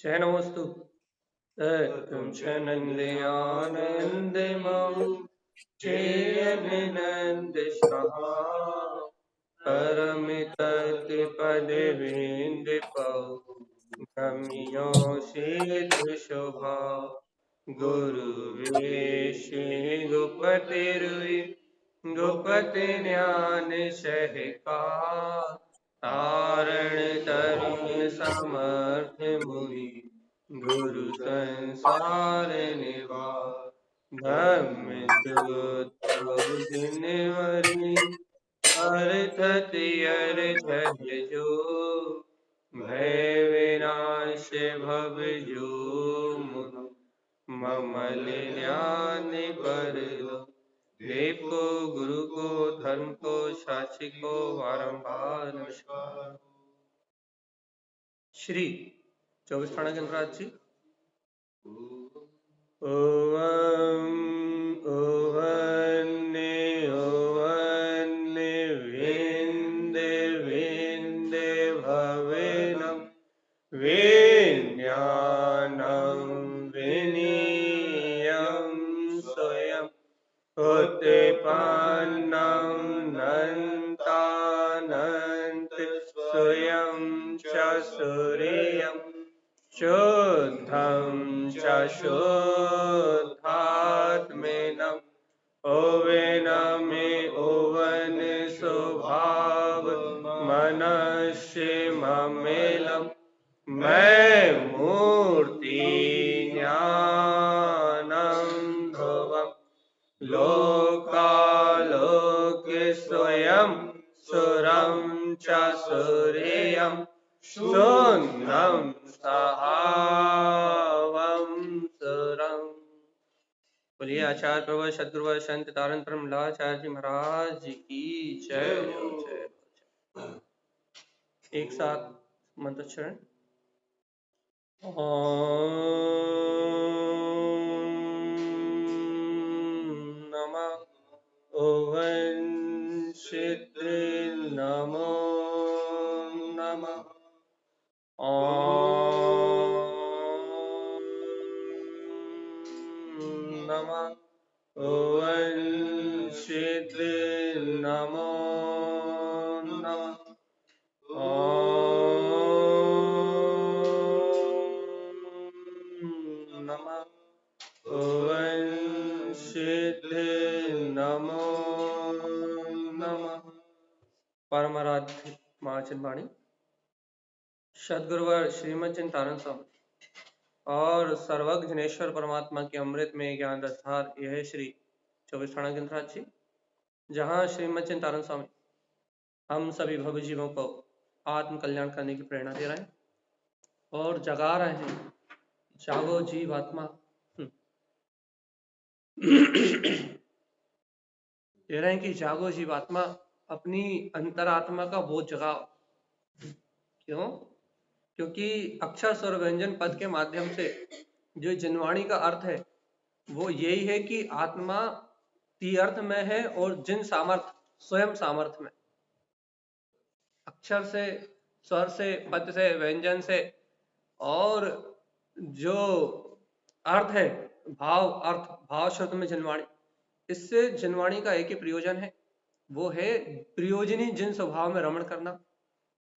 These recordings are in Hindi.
जय नमोस्तु। तुम नंदयानंदमहु नंद परम तत् पद विंद पौ गम्यो शीत शोभा गुरु वेश गुपति रुई गुपति ज्ञान सहका तारण तरुण समर्थ मुनि गुरु संसार निवार धम्म जिनवरी अर्थत अर्थ जो भय विनाश भव जो ममल ज्ञान पर देव को गुरु को धर्म को साक्षी को बारंबार नमस्कार। श्री 24 थाना गणराज जी। ओम विंद विंद भवेनम विज्ञानम विनीयम स्वयं उत्पन्नं नन्तानन्त स्वयं च सूर्यं शुद्धं च शुद्धात्मेनं ओवेनमे ओवन स्वभाव मनस्य ममेलम् मैं मूर्ति ज्ञानं ध्रुवम् लोकालोक स्वयं सुरं च सूर्यं शून्यं सहावं सुरम्। बोलिए आचार्य प्रभु सदगुरु संत तारण प्रमलाचार्य जी महाराज की जय हो जय। एक साथ मंत्रोच्चारण। नमः ओवं क्षेत्र नमो नमः नमः ओवं क्षेत्र नमो नमः नमः ओवं क्षेत्र नमो नमः। परमाराध्य महाचंद वाणी सदगुरुवर श्रीमद चिंतानंद स्वामी और सर्वज्ञ जनेश्वर परमात्मा के अमृत में ज्ञान रसधार यह श्री 24 थाना गणराज जी, जहाँ श्रीमद चिंतानंद स्वामी हम सभी भव जीवों को आत्म कल्याण करने की प्रेरणा दे रहे हैं और जगा रहे हैं। जागो जीव आत्मा, कह रहे हैं कि जागो जीव आत्मा, अपनी अंतरात्मा का बोध जगाओ। क्यों? क्योंकि अक्षर स्वर व्यंजन पद के माध्यम से जो जिनवाणी का अर्थ है वो यही है कि आत्मा तीर्थ में है और जिन सामर्थ स्वयं सामर्थ्य में। अक्षर से, स्वर से, पद से, व्यंजन से और जो अर्थ है भाव, अर्थ भाव शब्द में जिनवाणी, इससे जिनवाणी का एक ही प्रयोजन है, वो है प्रयोजनी जिन स्वभाव में रमण करना।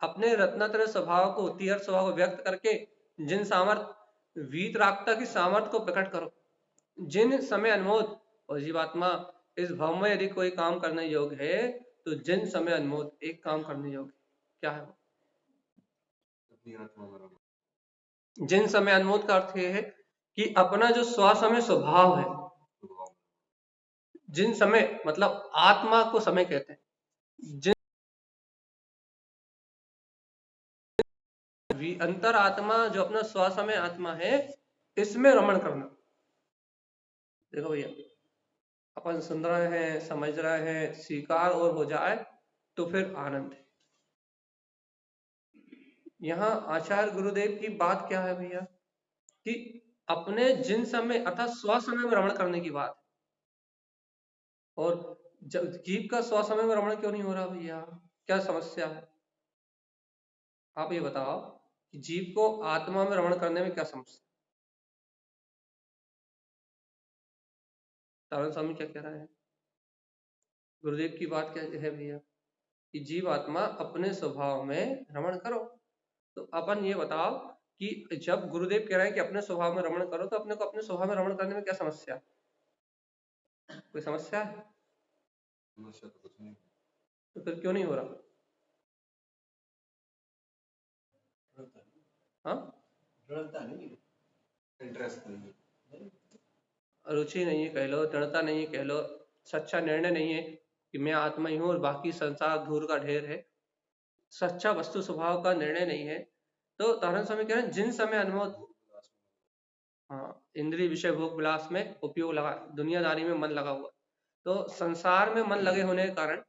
अपने रत्नातर स्वभाव को, तीर्थ स्वभाव को व्यक्त करके जिन सामर्थ वीतरागता की सामर्थ को प्रकट करो। जिन समय अनमोद और जीवात्मा इस भव में यदि कोई काम करने योग्य है तो जिन समय अनमोद एक काम करने योग्य क्या है? जिन समय अनमोद का अर्थ यह है कि अपना जो स्वसमय स्वभाव है, जिन समय मतलब आत्मा को समय कहते हैं, जिन अंतर आत्मा जो अपना स्वसमय आत्मा है इसमें रमण करना। देखो भैया, अपन सुन रहे हैं, समझ रहे हैं, स्वीकार और हो जाए तो फिर आनंद है। यहाँ आचार्य गुरुदेव की बात क्या है भैया कि अपने जिन समय अर्थात स्व समय में रमण करने की बात। और जीव का स्व समय में रमण क्यों नहीं हो रहा भैया? क्या समस्या है? आप ये बताओ। कि जीव को आत्मा में रमण करने में क्या समस्या? तारण स्वामी क्या कह रहा है? गुरुदेव की बात क्या है भैया कि जीव आत्मा अपने स्वभाव में रमण करो। तो अपन ये बताओ कि जब गुरुदेव कह रहे हैं कि अपने स्वभाव में रमण करो, तो अपने को अपने स्वभाव में रमण करने में क्या समस्या है? कोई समस्या है? समस्या तो कुछ नहीं। तो फिर क्यों नहीं हो रहा? हाँ, इंटरेस्ट नहीं, रुचि नहीं है कह लो, दृढ़ता नहीं है कह लो, सच्चा निर्णय नहीं है कि मैं आत्मा ही हूँ और बाकी संसार धूल का ढेर है, सच्चा वस्तु स्वभाव का निर्णय नहीं है। तो तारण स्वामी कह रहे हैं जिन समय अनुभव, हाँ, इंद्रिय विषय भोग विलास में उपयोग लगा, दुनियादारी में मन लगा हुआ, तो संसार में मन लगे होने के कारण,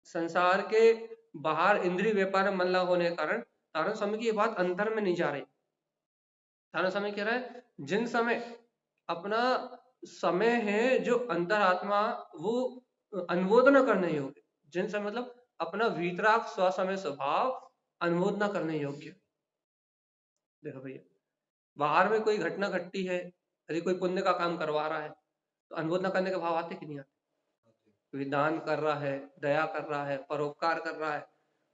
संसार के बाहर इंद्रिय व्यापार में मन लगा होने के कारण तारण स्वामी की ये बात अंतर में नहीं जा रही। तारण स्वामी कह रहा है जिन समय अपना समय है जो अंतरात्मा वो अनुमोदन करने योग्य, जिन समय मतलब अपना वीतराग स्वसमय स्वभाव अनुमोदना करने योग्य। देखो भैया, बाहर में कोई घटना घटती है, यदि कोई पुण्य का काम करवा रहा है तो अनुमोदना करने के भाव आते कि नहीं आते? कोई दान कर रहा है, दया कर रहा है, परोपकार कर रहा है,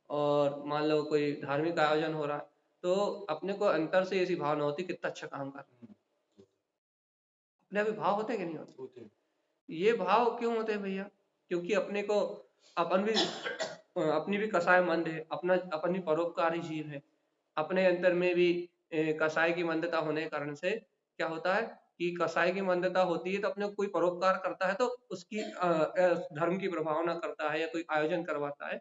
और मान लो कोई धार्मिक आयोजन हो रहा है, तो अपने को अंतर से ऐसी भावना होती कितना अच्छा काम कर रहा है, अपने अभी भाव होते कि नहीं होते? ये भाव क्यों होते हैं भैया? क्योंकि अपने को अपन भी अपनी भी कसाय मंद है, अपना अपनी परोपकारी जीव है, अपने अंतर में भी कसाय की मंदता होने के कारण से क्या होता है कि कसाय की मंदता होती है तो अपने को कोई परोपकार करता है तो उसकी धर्म की प्रभावना करता है या कोई आयोजन करवाता है,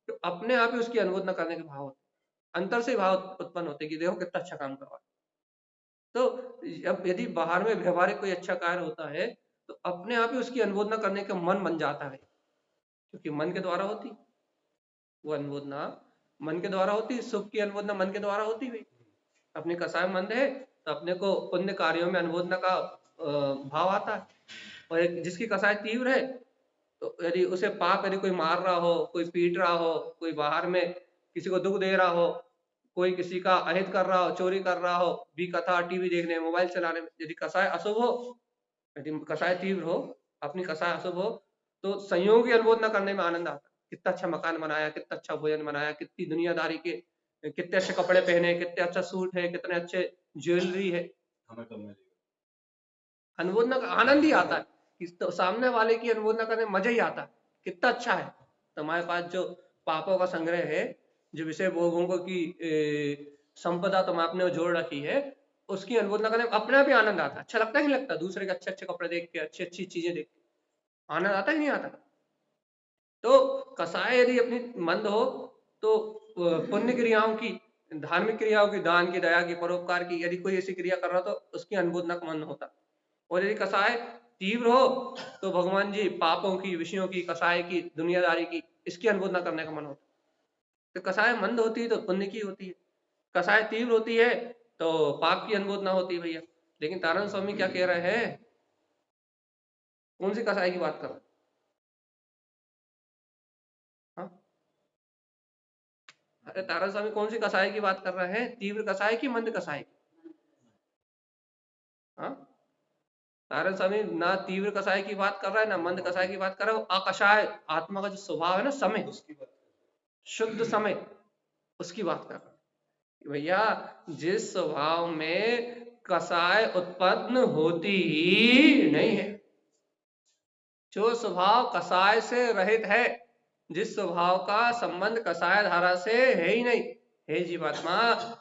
तो अपने आप ही उसकी अनुमोदना करने के भाव होते हैं, अंतर से भाव उत्पन्न होते हैं कि देखो कितना अच्छा काम करवा। तो अब यदि बाहर में व्यवहारिक कोई अच्छा कार्य होता है तो अपने आप ही उसकी अनुमोदना करने का मन बन जाता है, क्योंकि मन के द्वारा होती वो अनुमोदना, मन के द्वारा होती, सुख की अनुमोदना मन के द्वारा होती हुई। अपने कसाय मंद है तो अपने को पुण्य कार्यों में अनुमोदना का भाव आता है, और एक जिसकी कसाय तीव्र है तो यदि उसे पाप, यदि कोई मार रहा हो, कोई पीट रहा हो, कोई बाहर में किसी को दुख दे रहा हो, कोई किसी का अहित कर रहा हो, चोरी कर रहा हो, भी कथा टीवी देखने मोबाइल चलाने में, यदि कसाय अशुभ हो, यदि कसाय तीव्र हो, अपनी कसाय अशुभ हो, तो संयोग की अनुमोदना करने में आनंद आता है। कितना अच्छा मकान बनाया, कितना अच्छा भोजन बनाया, कितनी दुनियादारी के, कितने अच्छे कपड़े पहने, कितने अच्छा सूट है, कितने अच्छे ज्वेलरी है, हमें कब मिलेगा? अनुमोदना का आनंद ही आता है कि तो सामने वाले की अनुमोदना करने में मजा ही आता है, कितना अच्छा है तुम्हारे पास जो पापों का संग्रह है, जो विषय भोगों की संपदा तुम आपने जोड़ रखी है, उसकी अनुमोदना करने में अपने आप ही आनंद आता है। अच्छा लगता है कि नहीं लगता? दूसरे के अच्छे अच्छे कपड़े देख के, अच्छी अच्छी चीजें देख के आनंद आता है कि नहीं आता? तो कसाय यदि अपनी मंद हो तो पुण्य क्रियाओं की, धार्मिक क्रियाओं की, दान की, दया की, परोपकार की, यदि कोई ऐसी क्रिया कर रहा तो उसकी अनुमोदना का मन होता। और यदि कसाय तीव्र हो तो भगवान जी पापों की, विषयों की, कसाय की, दुनियादारी की, इसकी अनुमोदना करने का मन होता। तो कसाय मंद होती है तो पुण्य की होती है, कसाय तीव्र होती है तो पाप की अनुमोदना होती है भैया। लेकिन तारण स्वामी क्या कह रहे हैं? कौन सी कसाय की बात कर रहे हैं? हाँ? अरे तारण स्वामी कौन सी कसाय की बात कर रहे हैं? तीव्र कसाय की, मंद कसाय की? हाँ, तारण स्वामी ना तीव्र कसाय की बात कर रहा है ना मंद कसाय की बात कर रहा है, वो अकषाय आत्मा का जो स्वभाव है ना, समय, शुद्ध समय, उसकी बात कर रहा है भैया। जिस स्वभाव में कसाय उत्पन्न होती ही नहीं है, जो स्वभाव कसाय से रहित है, जिस स्वभाव का संबंध कसाय धारा से है ही नहीं, हे जीवात्मा,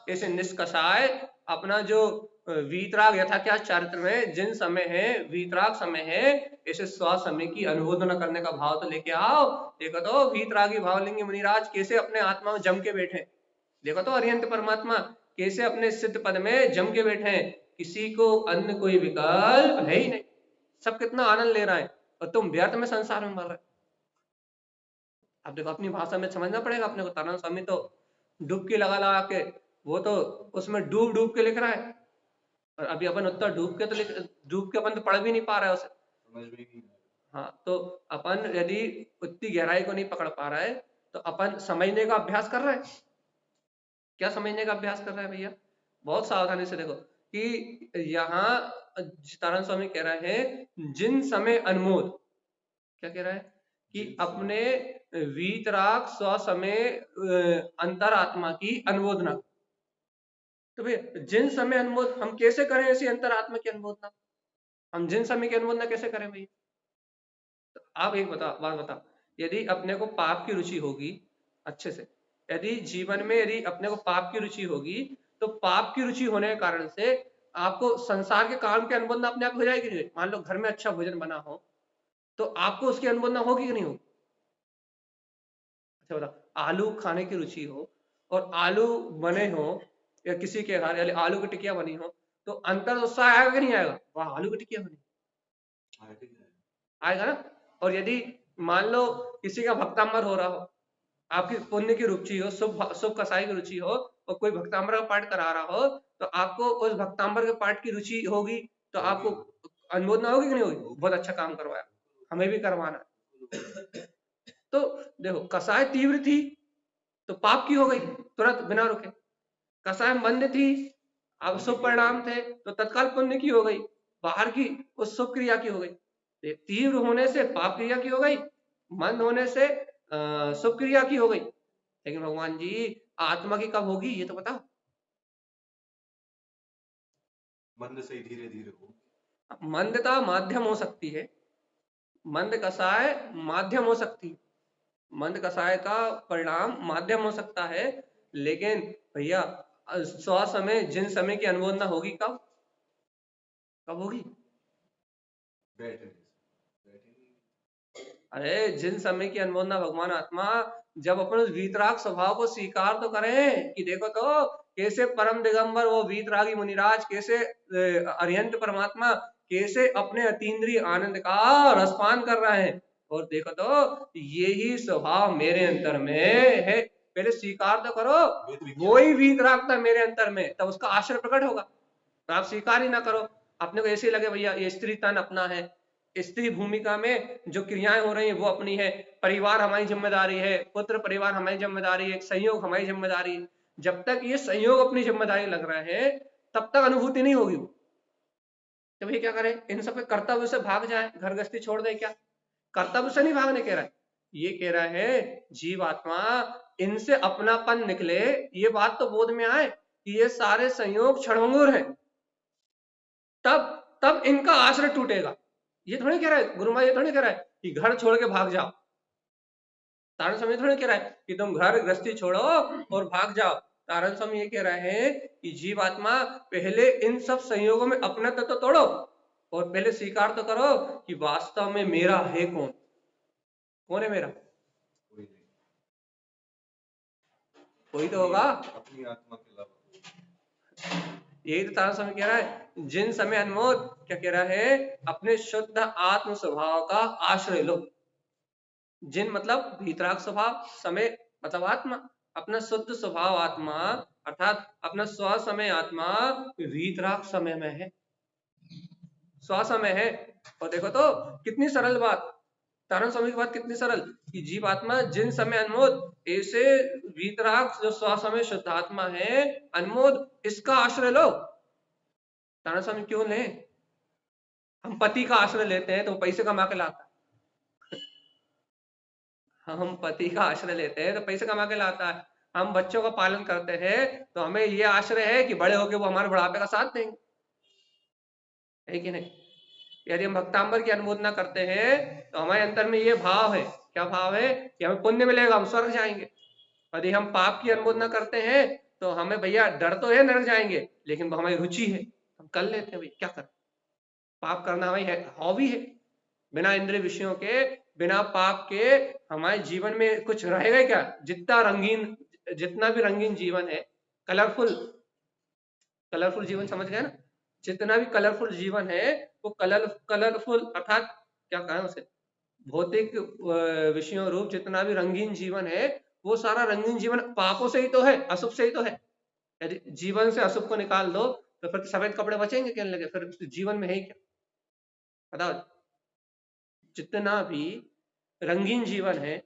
ऐसे निष्कसाय अपना जो वीतराग यथा क्या चारित्र में जिन समय है, वीतराग समय है, ऐसे स्व समय की अनुमोदना करने का भाव तो लेके आओ। देखो तो वीतरागी भावलिंगी मुनिराज कैसे अपने आत्मा में जम के बैठे, देखो तो अरिहंत परमात्मा कैसे अपने सिद्ध पद में जम के बैठे हैं, किसी को अन्य कोई विकल्प है ही नहीं, सब कितना आनंद ले रहा है, और तुम व्यर्थ में संसार में मर रहे। अब देखो अपनी भाषा में समझना पड़ेगा अपने को। तारण स्वामी तो डुबकी लगा लगा के, वो तो उसमें डूब डूब के लिख रहा है, और अभी अपन उतना डूब के तो डूब के अपन तो पढ़ भी नहीं पा रहा है उसे। समझ में नहीं। हाँ, तो अपन यदि उतनी गहराई को नहीं पकड़ पा रहा है तो अपन समझने का अभ्यास कर रहे हैं। क्या समझने का अभ्यास कर रहे हैं भैया? बहुत सावधानी से देखो कि यहाँ तारण स्वामी कह रहे हैं जिन समय अनमोद, क्या कह रहा है कि अपने वीतराग स्व समय अंतरात्मा की अनुमोदना। तो भैया जिन समय अनुमोद हम कैसे करें ऐसी अंतरात्मा की अनुमोदना? हम जिन समय की अनुमोदना कैसे करें भैया? तो आप एक बात बताओ, यदि अपने को पाप की रुचि होगी अच्छे से, यदि जीवन में यदि अपने को पाप की रुचि होगी, तो पाप की रुचि होने के कारण से आपको संसार के काम की अनुबंधना अपने आप हो जाएगी नहीं? मान लो घर में अच्छा भोजन बना हो तो आपको उसकी अनुबंधना होगी कि नहीं होगी? अच्छा बताओ, आलू खाने की रुचि हो और आलू बने हो या किसी के घर या आलू की टिकिया बनी हो, तो अंतर उत्साह आएगा कि नहीं आएगा? वाह आलू की टिकिया बनी, आएगा ना। और यदि मान लो किसी का भक्तांबर हो रहा हो, आपकी पुण्य की रुचि हो, शुभ शुभ कसाई की रुचि हो और कोई भक्तांबर का पाठ करा रहा हो, तो आपको उस भक्तांबर के पाठ की रुचि होगी, तो आपको अनुमोदना होगी कि नहीं होगी? बहुत अच्छा काम करवाया, हमें भी करवाना है। तो देखो कसाय तीव्र थी तो पाप की हो गई तुरंत बिना रुके, कसाय मंद थी अब शुभ परिणाम थे तो तत्काल पुण्य की हो गई, बाहर की उस शुभ क्रिया की हो गई। तीव्र होने से पाप क्रिया की हो गई, मंद होने से शुभ क्रिया की हो गई। लेकिन भगवान जी आत्मा की कब होगी ये तो बताओ। मंद से धीरे धीरे हो। मंदता माध्यम हो सकती है, मंद कसाय माध्यम हो सकती है, मंद कसाय का परिणाम माध्यम हो सकता है, लेकिन भैया स्व समय जिन समय की अनुमोदना होगी कब? कब होगी? अरे जिन समय की अनुमोदना भगवान आत्मा जब अपन उस वीतराग स्वभाव को स्वीकार तो करें कि देखो तो कैसे परम दिगंबर वो वीतरागी मुनिराज, कैसे अरिहंत परमात्मा कैसे अपने अतीन्द्रिय आनंद का रसपान कर रहे हैं, और देखो तो यही स्वभाव मेरे अंतर में है, पहले स्वीकार तो करो। वो ही वीतरागता मेरे अंतर में, तब उसका आश्रय प्रकट होगा। तो आप स्वीकार ही ना करो, अपने को ऐसे लगे भैया ये स्त्री तन अपना है, स्त्री भूमिका में जो क्रियाएं हो रही है वो अपनी है, परिवार हमारी जिम्मेदारी है, पुत्र परिवार हमारी जिम्मेदारी है, संयोग हमारी जिम्मेदारी है। जब तक ये संयोग अपनी जिम्मेदारी लग रहे हैं तब तक अनुभूति नहीं होगी। तो भैया क्या करें, इन सब के कर्तव्य से भाग जाए, घर गृहस्थी छोड़ दे? क्या कर्तव्य से नहीं भागने कह रहा है, ये कह रहा है जीवात्मा इनसे अपनापन निकले, ये बात तो बोध में आए कि ये सारे संयोग क्षणभंगुर हैं, तब तब इनका आश्रय टूटेगा। ये थोड़ी कह रहा है गुरु महाराज, ये थोड़ी कह रहा है कि घर छोड़ के भाग जाओ, तारण स्वामी थोड़ी कह रहा है कि तुम घर गृहस्थी छोड़ो और भाग जाओ। तारण स्वामी ये कह रहे हैं कि जीवात्मा पहले इन सब संयोगों में अपना तत्व तो तोड़ो और पहले स्वीकार तो करो कि वास्तव में मेरा है कौन? कौन है मेरा? कोई तो होगा, अपनी आत्मा के अलावा। यही तो तारा स्वामी कह रहा है, जिन समय अनमोद क्या कह रहा है, अपने शुद्ध आत्म स्वभाव का आश्रय लो। जिन मतलब भीतराग स्वभाव, समय मतलब आत्मा, अपना शुद्ध स्वभाव आत्मा अर्थात अपना स्व समय आत्मा वीतराग समय में है, स्व समय है। और देखो तो कितनी सरल बात, तारण स्वामी की बात कितनी सरल कि जीवात्मा जिन समय अनमोद ऐसे वीतराग जो स्व समय शुद्धात्मा है अनमोद, इसका आश्रय लो। तारण स्वामी क्यों ले? हम पति का आश्रय लेते हैं तो पैसे कमा के लाता है, हम पति का आश्रय लेते हैं तो पैसे कमा के लाता है, हम बच्चों का पालन करते हैं तो हमें ये आश्रय है कि बड़े होके वो हमारे बुढ़ापे का साथ देंगे, है कि नहीं? यदि हम भक्तांबर की अनुमोदना करते हैं तो हमारे अंतर में ये भाव है, क्या भाव है कि हमें पुण्य मिलेगा, हम स्वर्ग जाएंगे। यदि हम पाप की अनुमोदना करते हैं तो हमें भैया डर तो है नरक जाएंगे, लेकिन हमारी रुचि है, हम कर लेते हैं, भैया क्या करें, पाप करना हमारी हॉबी है। बिना इंद्रिय विषयों के, बिना पाप के हमारे जीवन में कुछ रहेगा क्या? जितना रंगीन, जितना भी रंगीन जीवन है, कलरफुल, कलरफुल जीवन समझ गए ना, जितना भी कलरफुल जीवन है वो कलरफुल अर्थात क्या कहें उसे, भौतिक विषयों रूप जितना भी रंगीन जीवन है वो सारा रंगीन जीवन पापों से ही तो है, अशुभ से ही तो है। यदि जीवन से अशुभ को निकाल दो तो फिर सफेद कपड़े बचेंगे क्या लगे, फिर जीवन में है ही क्या? बताओ, जितना भी रंगीन जीवन है,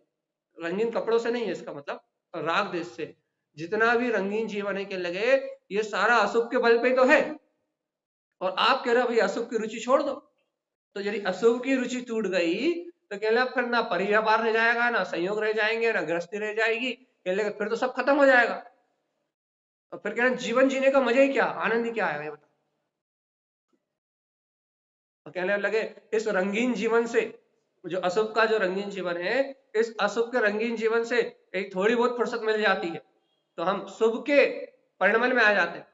रंगीन कपड़ों से नहीं है इसका मतलब, राग देश से, जितना भी रंगीन जीवन है, कहने लगे ये सारा अशुभ के बल पे तो है, और आप कह रहे हो भाई अशुभ की रुचि छोड़ दो। तो यदि अशुभ की रुचि टूट गई तो कहने लगे फिर ना परिवार रह जाएगा, ना संयोग रह जाएंगे, ना गृहस्थी रह जाएगी, कहने लगे फिर तो सब खत्म हो जाएगा। और फिर कह रहे जीवन जीने का मजा ही क्या, आनंद ही क्या है, ये बता। और कहने लगे इस रंगीन जीवन से, जो अशुभ का जो रंगीन जीवन है, इस अशुभ के रंगीन जीवन से एक थोड़ी बहुत फुर्सत मिल जाती है तो हम शुभ के परिणमन में आ जाते हैं,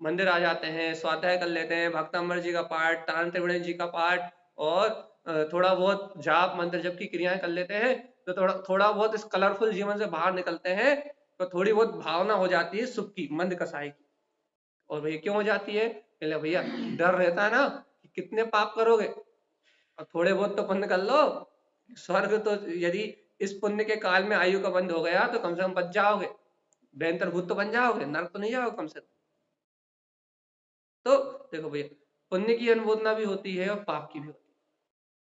मंदिर आ जाते हैं, स्वाध्याय कर लेते हैं, भक्तम्बर जी का पाठ, तान त्रिवेणी जी का पाठ, और थोड़ा बहुत जाप मंत्र जप की क्रियाएं कर लेते हैं, तो थोड़ा बहुत इस कलरफुल जीवन से बाहर निकलते हैं, तो थोड़ी बहुत भावना हो जाती है सुख की, मंद कसाई की। और भैया क्यों हो जाती है, भैया डर रहता है ना कि कितने पाप करोगे, और थोड़े बहुत तो पुण्य कर लो, स्वर्ग तो यदि इस पुण्य के काल में आयु का बंद हो गया तो कम से कम बच जाओगे, बेहतर भूत तो बन जाओगे, नरक तो नहीं जाओगे कम से कम। तो देखो भैया, पुण्य की अनुमोदना भी होती है और पाप की भी होती है।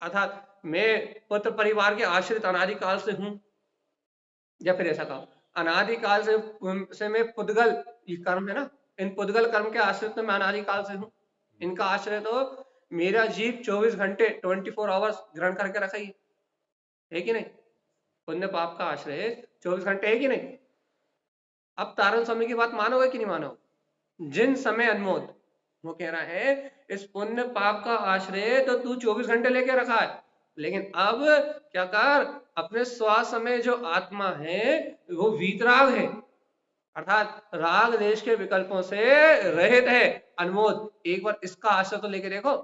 अर्थात मैं पुत्र परिवार के आश्रित अनादिकाल से हूं, या फिर ऐसा कहो अनादिकाल से मैं पुद्गल, ये कर्म है ना, इन पुद्गल कर्म के आश्रित तो मैं अनादिकाल से हूं, इनका आश्रय तो मेरा जीव 24 घंटे 24 आवर्स ग्रहण करके रखा ही है कि नहीं। पुण्य पाप का आश्रय 24 घंटे है कि नहीं। अब तारण स्वामी की बात मानोगे कि नहीं मानोगे, जिन समय अनमोद वो कह रहा है इस पुण्य पाप का आश्रय तो तू 24 घंटे लेके रखा है, लेकिन अब क्या कर, अपने श्वास में जो आत्मा है वो वीतराग है, अर्थात राग देश के विकल्पों से रहित है, अनमोद। एक बार इसका आश्रय तो लेके देखो,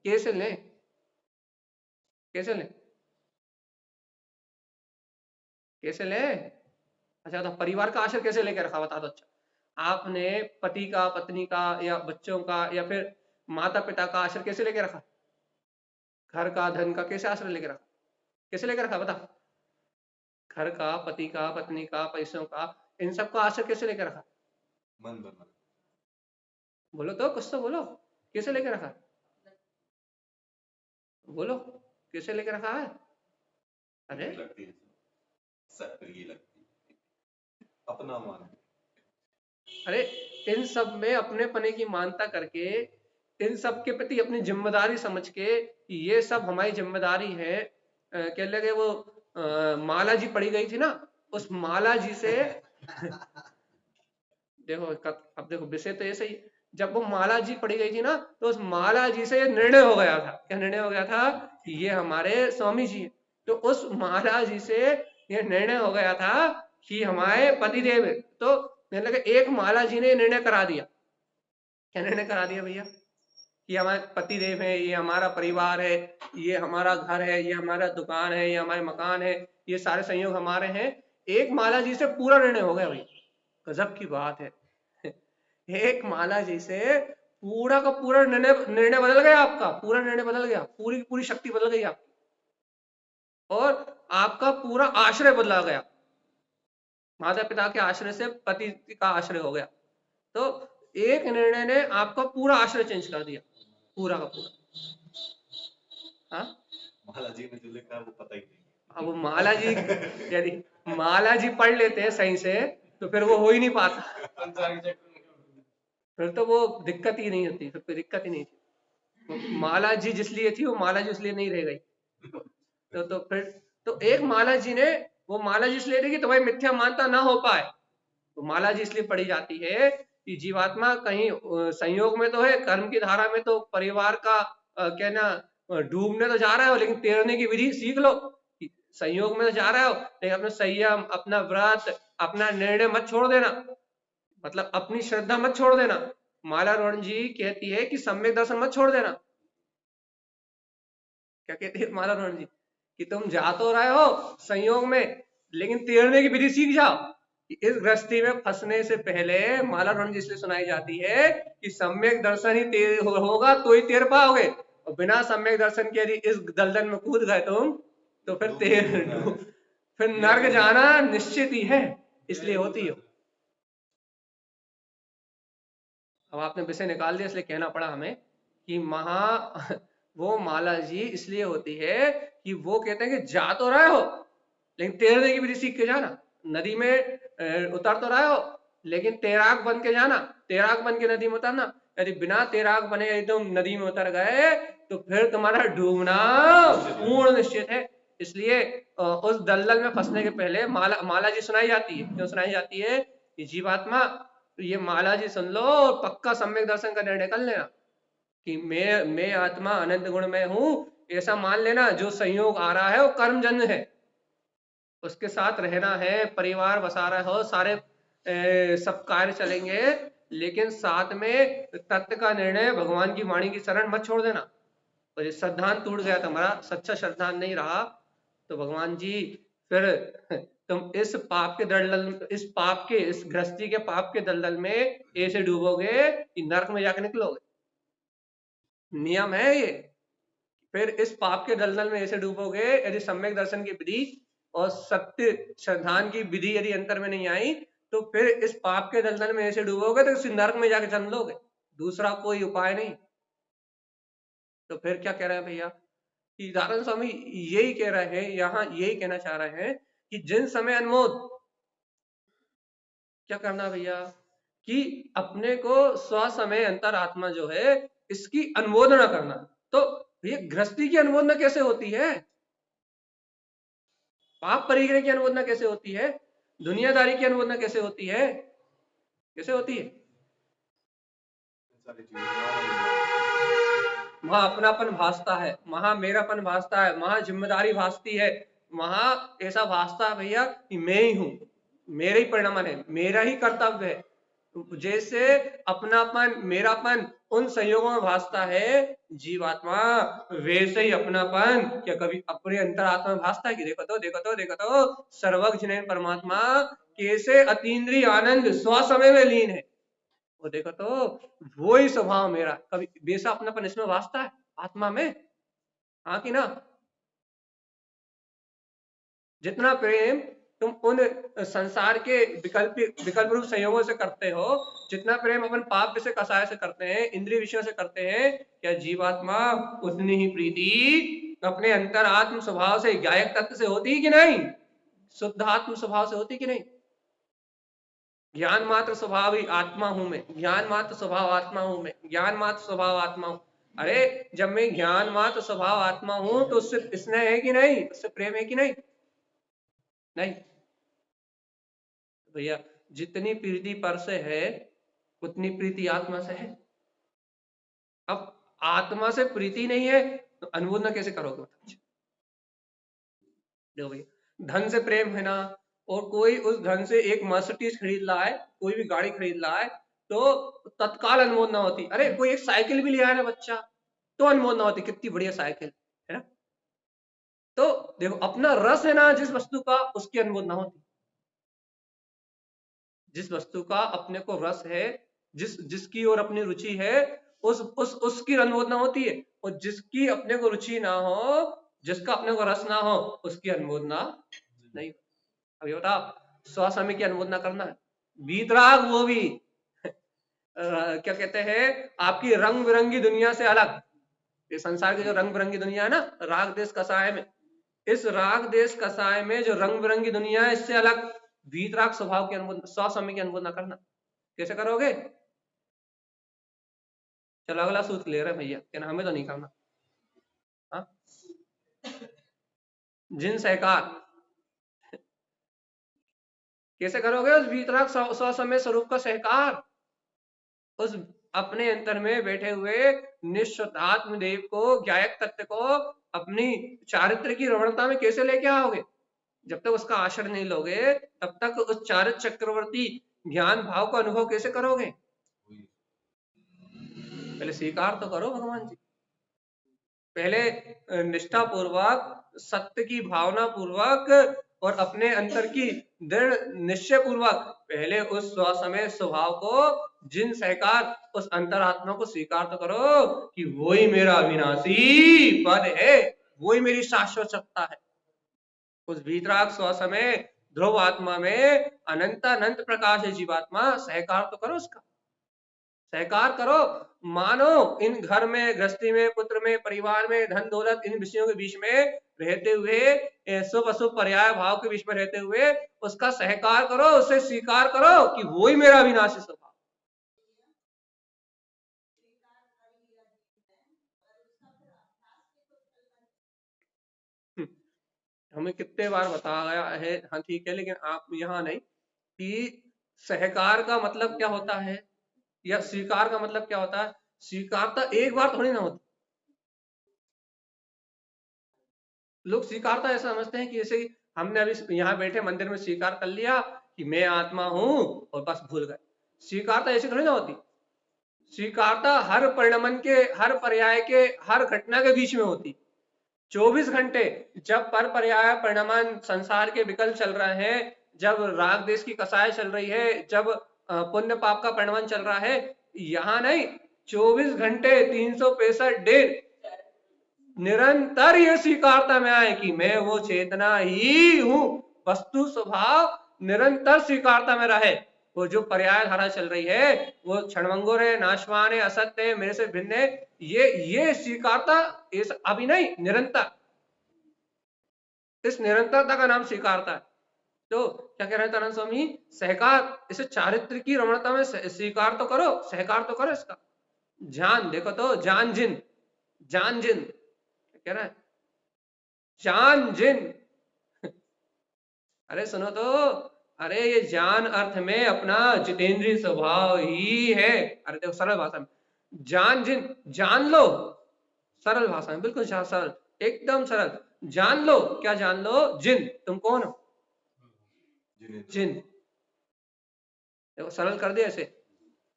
कैसे ले, कैसे ले, कैसे ले। अच्छा तो परिवार का आश्रय कैसे लेके रखा, बता दो। अच्छा आपने पति का, पत्नी का, या बच्चों का, या फिर माता पिता का आश्रय कैसे लेके रखा, घर का, धन का कैसे आश्रय लेके रखा, कैसे लेके रखा बता। घर का, पति का, पत्नी का, पैसों का, इन सब का आश्रय कैसे लेके रखा, मन बना, बोलो तो, कुछ तो बोलो, कैसे लेके रखा, बोलो कैसे लेके रखा है। अरे लगती है सक्रिय लगती है, अपना मान। अरे इन सब में अपने पने की मानता करके, इन सब के प्रति अपनी जिम्मेदारी समझ के, ये सब हमारी जिम्मेदारी है। कह लगे वो माला जी पड़ी गई थी ना, उस माला जी से देखो अब देखो विषय तो ऐसे ही, जब वो माला जी पड़ी गई थी ना, तो उस माला जी से ये निर्णय हो गया था, क्या निर्णय हो गया था कि ये हमारे स्वामी जी है। तो उस माला जी से ये निर्णय हो गया था कि हमारे पतिदेव है। तो कहने लगे एक माला जी ने निर्णय करा दिया, क्या निर्णय करा दिया भैया, कि हमारे पति देव है, ये हमारा परिवार है, ये हमारा घर है, ये हमारा दुकान है, ये हमारे मकान है, ये सारे संयोग हमारे हैं। एक माला जी से पूरा निर्णय हो गया भाई, गजब की बात है। एक माला जी से पूरा का पूरा निर्णय निर्णय बदल गया, आपका पूरा निर्णय बदल गया, पूरी की पूरी शक्ति बदल गई आपकी, और आपका पूरा आश्रय बदला गया, माता पिता के आश्रय से पति का आश्रय हो गया। तो एक निर्णय ने आपका पूरा आश्रय चेंज कर दिया, पूरा का पूरा। हाँ माला जी ने जो लिखा है वो पता ही नहीं। अब वो माला जी यदि माला जी पढ़ लेते हैं सही से तो फिर वो हो ही नहीं पाता, फिर तो वो दिक्कत ही नहीं होती, फिर कोई दिक्कत ही नहीं थी। माला जी जिसलिए थी वो माला जी इसलिए नहीं रह गई। तो फिर तो एक माला जी ने वो माला जी इसलिए थी कि तुम्हारी मिथ्या मानता ना हो पाए, तो माला जी इसलिए पढ़ी जाती है कि जीवात्मा कहीं संयोग में तो है, कर्म की धारा में तो परिवार का कहना डूबने तो जा रहा हो, लेकिन तैरने की विधि सीख लो। संयोग में तो जा रहा हो लेकिन अपना संयम, अपना व्रत, अपना निर्णय मत छोड़ देना, मतलब अपनी श्रद्धा मत छोड़ देना। माला रोहन जी कहती है कि सम्यक दर्शन मत छोड़ देना। क्या कहती है माला रोहन जी, कि तुम जा तो रहे हो संयोग में, लेकिन तैरने की विधि सीख जाओ। इस गृहस्थी में फंसने से पहले माला रोहन जी इसलिए सुनाई जाती है कि सम्यक दर्शन ही होगा तो ही तैर पाओगे, और बिना सम्यक दर्शन के यदि इस दलदल में कूद गए तुम तो फिर फिर नर्क जाना निश्चित ही है, इसलिए होती हो। अब आपने विषय निकाल दिया इसलिए कहना पड़ा हमें कि वो माला जी इसलिए होती है कि वो कहते हैं कि जा तो रहे हो लेकिन तैरने की विधि सीख के जाना, नदी में उतर तो रहे हो, लेकिन तैराक बन के जाना, तैराक बन के नदी में उतरना। यदि बिना तैराक बने यदि तुम नदी में उतर गए तो फिर तुम्हारा डूबना पूर्ण निश्चित है। इसलिए उस दलदल में फंसने के पहले माला माला जी सुनाई जाती है। क्यों सुनाई जाती है? कि जीवात्मा ये माला जी सुन लो और पक्का सम्यक दर्शन का निर्णय कर लेना कि मैं आत्मा अनंत गुण में हूं, ऐसा मान लेना। जो संयोग आ रहा है वो कर्मजन्य है, उसके साथ रहना है, परिवार बसा रहे हो, सारे सब कार्य चलेंगे, लेकिन साथ में तत्व का निर्णय भगवान की वाणी की शरण मत छोड़ देना। और श्रद्धांत टूट गया तुम्हारा, सच्चा श्रद्धांत नहीं रहा, तो भगवान जी फिर तुम इस पाप के दलदल, इस गृहस्थी के पाप के दलदल में ऐसे डूबोगे कि नरक में जाके निकलोगे। नियम है ये। फिर इस पाप के दलदल में ऐसे डूबोगे यदि सम्यक दर्शन की विधि और सत्य श्रद्धान की विधि यदि अंतर में नहीं आई, तो फिर इस पाप के दलदल में ऐसे डूबोगे तो इस नरक में जाके जन्म लोगे, दूसरा कोई उपाय नहीं। तो फिर क्या कह रहे हैं भैया कि दादन स्वामी यही कह रहे हैं, यहाँ यही कहना चाह रहे हैं कि जिन समय अनमोद क्या करना भैया कि अपने को स्वसमय अंतर आत्मा जो है इसकी अनुमोदना करना। तो ये गृहस्थी की अनुमोदना कैसे होती है? पाप परिग्रह की अनुमोदना कैसे होती है? दुनियादारी की अनुमोदना कैसे होती है? कैसे होती है? वहां अपनापन भासता है, वहां मेरापन भासता है, वहां जिम्मेदारी भासती है, वहां ऐसा भासता है भैया कि मैं ही हूं, मेरा ही परिणाम है, मेरा ही कर्तव्य है। जैसे अपनापन मेरापन उन संयोगों में भासता है जीवात्मा, वैसे ही अपनापन क्या कभी अपने अंतरात्मा में भासता है कि देखो तो सर्वज्ञ परमात्मा कैसे अतीन्द्रिय आनंद स्वसमय में लीन है। वो देखो तो वो ही स्वभाव मेरा, कभी वैसा अपनापन इसमें वास्ता है आत्मा में? हाँ कि ना? जितना प्रेम तुम उन संसार के विकल्प रूप संयोगों से करते हो, जितना प्रेम अपन पाप से कसाय से करते हैं, इंद्रिय विषयों से करते हैं, क्या जीवात्मा उतनी ही प्रीति अपने अंतर आत्म स्वभाव से, गायक तत्व से होती कि नहीं? शुद्ध आत्म स्वभाव से होती कि नहीं? ज्ञान मात्र स्वभाव ही आत्मा हूं मैं, ज्ञान मात्र स्वभाव आत्मा हूं मैं, ज्ञान मात्र स्वभाव आत्मा हूं। अरे जब मैं ज्ञान मात्र स्वभाव आत्मा हूं तो उससे स्नेह है कि नहीं? उससे प्रेम है कि नहीं? नहीं भैया, जितनी प्रीति पर से है उतनी प्रीति आत्मा से है। अब आत्मा से प्रीति नहीं है तो अनुमोदना कैसे करोगे? देखो भैया, धन से प्रेम है ना, और कोई उस धन से एक मर्सिडीज खरीद रहा है, कोई भी गाड़ी खरीद रहा है, तो तत्काल अनुमोदना होती। अरे कोई एक साइकिल भी ले आया ना बच्चा, तो अनुमोदना होती, कितनी बढ़िया साइकिल है ना। तो देखो अपना रस है ना जिस वस्तु का, उसकी अनुमोदना होती। जिस वस्तु का अपने को रस है, जिसकी ओर अपनी रुचि है, उसकी अनुमोदना होती है। और जिसकी अपने को रुचि ना हो, जिसका अपने को रस ना हो, उसकी अनुमोदना नहीं। अभी बताओ, स्वस्वामी की अनुमोदना करना है, वीतराग वो भी क्या कहते हैं, आपकी रंग बिरंगी दुनिया से अलग। ये संसार की जो रंग बिरंगी दुनिया है ना, राग देश कसाय में, इस राग देश कसाय में जो रंग बिरंगी दुनिया है, इससे अलग वीतराग स्वभाव की अनुमोदना, स्वस्वामी की अनुमोदना करना कैसे करोगे? चलो अगला सूत्र ले रहे हैं भैया, क्या हमें तो नहीं करना। हाँ, जिन सहकार कैसे करोगे? उस वीतराग स्वसमय स्वरूप का सहकार, उस अपने अंतर में बैठे हुए निश्चुतात्म देव को, ज्ञायक तत्व को अपनी चारित्र की रमणता में कैसे लेके आओगे? जब तक उसका आश्रय नहीं लोगे तब तक उस चारित्र चक्रवर्ती ज्ञान भाव का अनुभव कैसे करोगे? पहले स्वीकार तो करो भगवान जी, पहले निष्ठा पूर्वक, सत्य की भावना पूर्वक और अपने अंतर की दृढ़ निश्चय पूर्वक पहले उस स्वसमय स्वभाव को, जिन सहकार उस अंतरात्मा को स्वीकार तो करो कि वो ही मेरा अविनाशी पद है, वो ही मेरी शाश्वत सत्ता है। उस वीतराग स्वसमय ध्रुव आत्मा में अनंत अनंत प्रकाश है जीवात्मा, सहकार तो करो उसका, सहकार करो। मानो इन घर में, गृहस्थी में, पुत्र में, परिवार में, धन दौलत, इन विषयों के बीच में रहते हुए, शुभ अशुभ पर्याय भाव के बीच में रहते हुए उसका सहकार करो, उसे स्वीकार करो कि वो ही मेरा अविनाशी स्वभाव। हमें कितने बार बताया गया है, हाँ ठीक है, लेकिन आप यहाँ नहीं, कि सहकार का मतलब क्या होता है या स्वीकार का मतलब क्या होता है। स्वीकारता एक बार थोड़ी ना होती। लोग स्वीकारता ऐसा समझते हैं कि जैसे कि हमने अभी यहाँ बैठे मंदिर में स्वीकार कर लिया कि मैं आत्मा हूं और बस भूल गए। स्वीकारता ऐसी थोड़ी ना होती। स्वीकारता हर परिणमन के, हर पर्याय के, हर घटना के बीच में होती। 24 घंटे जब पर पर्याय परिणमन संसार के विकल्प चल रहे हैं, जब राग देश की कसाय चल रही है, जब पुण्य पाप का परिणमन चल रहा है, यहाँ नहीं, 24 घंटे 365 दिन निरंतर ये स्वीकारता में आए कि मैं वो चेतना ही हूं। वस्तु स्वभाव निरंतर स्वीकारता में रहे। वो जो पर्याय धारा चल रही है वो क्षणभंगुर है, नाशवान है, असत्य है, मेरे से भिन्न है, ये स्वीकारता, अभी नहीं, निरंतर। इस निरंतरता का नाम स्वीकारता है। तो क्या कह रहे हैं तानंद स्वामी, सहकार, इसे चारित्र की रमणता में स्वीकार तो करो, सहकार तो करो इसका। जान देखो तो, जान जिन, जान जिन कह रहा है, जान जिन। अरे सुनो तो, अरे ये जान अर्थ में अपना जितेंद्रीय स्वभाव ही है। अरे देखो सरल भाषा में, जान जिन, जान लो, सरल भाषा में, बिल्कुल सरल, एकदम सरल। जान लो, क्या जान लो, जिन, तुम कौन हो, जिन। देखो सरल कर दिया ऐसे,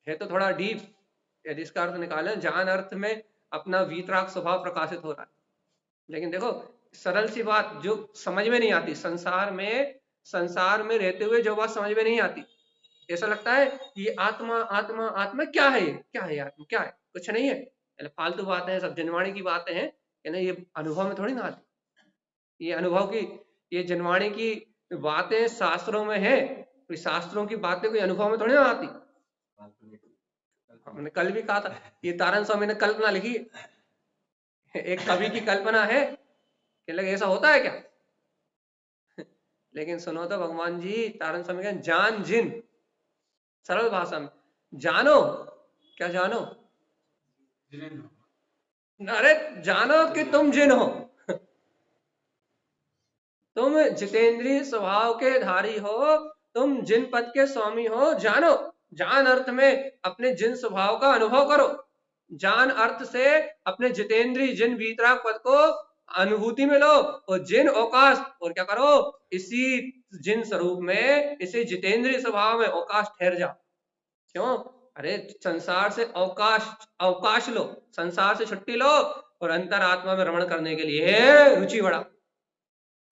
है तो थोड़ा डीप। यदि इसका अर्थ निकाले, जान अर्थ में अपना वीतराग स्वभाव प्रकाशित हो रहा है। लेकिन देखो सरल सी बात जो समझ में नहीं आती, संसार में रहते हुए जो बात समझ में नहीं आती, ऐसा लगता है ये आत्मा आत्मा आत्मा, क्या है ये, क्या है आत्मा, क्या है, कुछ नहीं है, फालतू बातें हैं, सब जनवाणी की बातें हैं, ये अनुभव में थोड़ी ना आती। ये अनुभव की, ये जनवाणी की बातें शास्त्रों में है, कोई शास्त्रों की बातें कोई अनुभव में थोड़ी ना आती। हमने कल भी कहा था, ये तारण स्वामी ने कल्पना लिखी, एक कवि की कल्पना है, कि लगे ऐसा होता है क्या। लेकिन सुनो तो भगवान जी तारण स्वामी कहते जान जिन, सरल भाषा में, जानो, क्या जानो, अरे जानो कि तुम जिन हो। तुम जितेंद्रीय स्वभाव के धारी हो, तुम जिन पद के स्वामी हो, जानो। जान अर्थ में अपने जिन स्वभाव का अनुभव करो। जान अर्थ से अपने जितेंद्रीय जिन वीतराग पद को अनुभूति में लो, और जिन अवकाश, और क्या करो, इसी जिन स्वरूप में, इसी जितेंद्रीय स्वभाव में अवकाश ठहर जाओ। क्यों, अरे संसार से अवकाश, अवकाश लो, संसार से छुट्टी लो, और अंतरात्मा में रमण करने के लिए रुचि बढ़ा।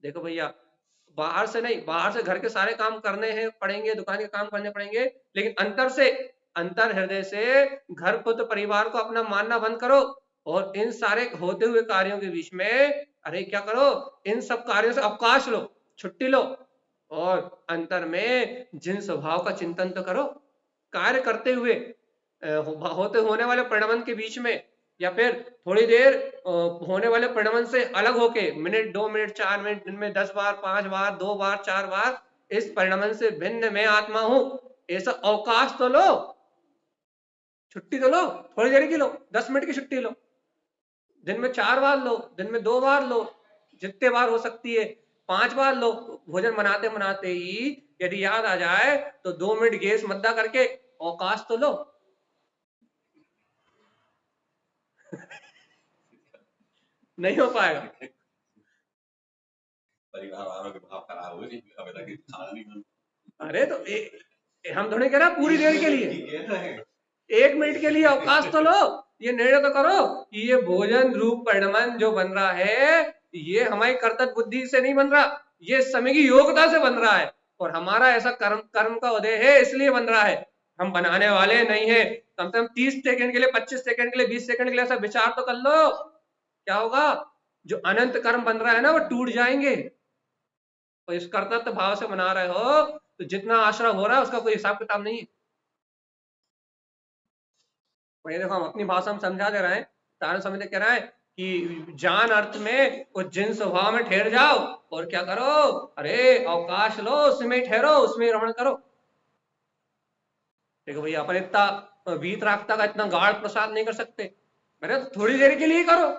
देखो भैया, बाहर से नहीं, बाहर से घर के सारे काम करने हैं पड़ेंगे, दुकान के काम करने पड़ेंगे, लेकिन अंतर से, अंतर हृदय से घर पुत्र परिवार को अपना मानना बंद करो, और इन सारे होते हुए कार्यों के बीच में, अरे क्या करो, इन सब कार्यों से अवकाश लो, छुट्टी लो, और अंतर में जिन स्वभाव का चिंतन तो करो। कार्य करते हुए, होते होने वाले परिणमन के बीच में, या फिर थोड़ी देर होने वाले परिणमन से अलग होके, मिनट 2 मिनट 4 मिनट, दिन में 10 बार 5 बार 2 बार 4 बार, इस परिणमन से भिन्न मैं आत्मा हूं, ऐसा अवकाश तो लो, छुट्टी तो लो, थोड़ी देर की लो, 10 मिनट की छुट्टी लो, दिन में 4 बार लो, दिन में 2 बार लो, जितने बार हो सकती है 5 बार लो। भोजन बनाते बनाते ही यदि याद आ जाए तो 2 मिनट गैस मद्दा करके अवकाश तो लो। नहीं हो पाएगा। परिवार वालों के भाव खराब हो गई, अबे तक खाना नहीं बना। अरे तो हम थोड़े कह रहे पूरी देर के लिए, 1 मिनट के लिए अवकाश तो लो। ये निर्णय तो करो कि ये भोजन रूप परिणमन जो बन रहा है, ये हमारी कर्तव्य बुद्धि से नहीं बन रहा, ये समय की योग्यता से बन रहा है, और हमारा ऐसा कर्म कर्म का उदय है इसलिए बन रहा है, हम बनाने वाले नहीं है। कम से कम 30 सेकंड के लिए, 25 सेकंड के लिए, 20 सेकंड के लिए ऐसा विचार तो कर लो। क्या होगा, जो अनंत कर्म बन रहा है ना वो टूट जाएंगे। और इस कर्तव्य भाव से बना रहे हो तो जितना आश्रम हो रहा है उसका कोई हिसाब किताब नहीं है। वही देखो, हम अपनी भाषा में समझा दे रहे हैं, तारण स्वामी तो कह रहा है कि जान अर्थ में उस जिन स्वभाव में ठहर जाओ और क्या करो, अरे अवकाश लो, उसमें ही ठहरो, उसमें ही रमण करो। देखो भैया, अपन इतना वीतरागता का इतना गाढ़ प्रसाद नहीं कर सकते, अरे तो थोड़ी देर के लिए करो,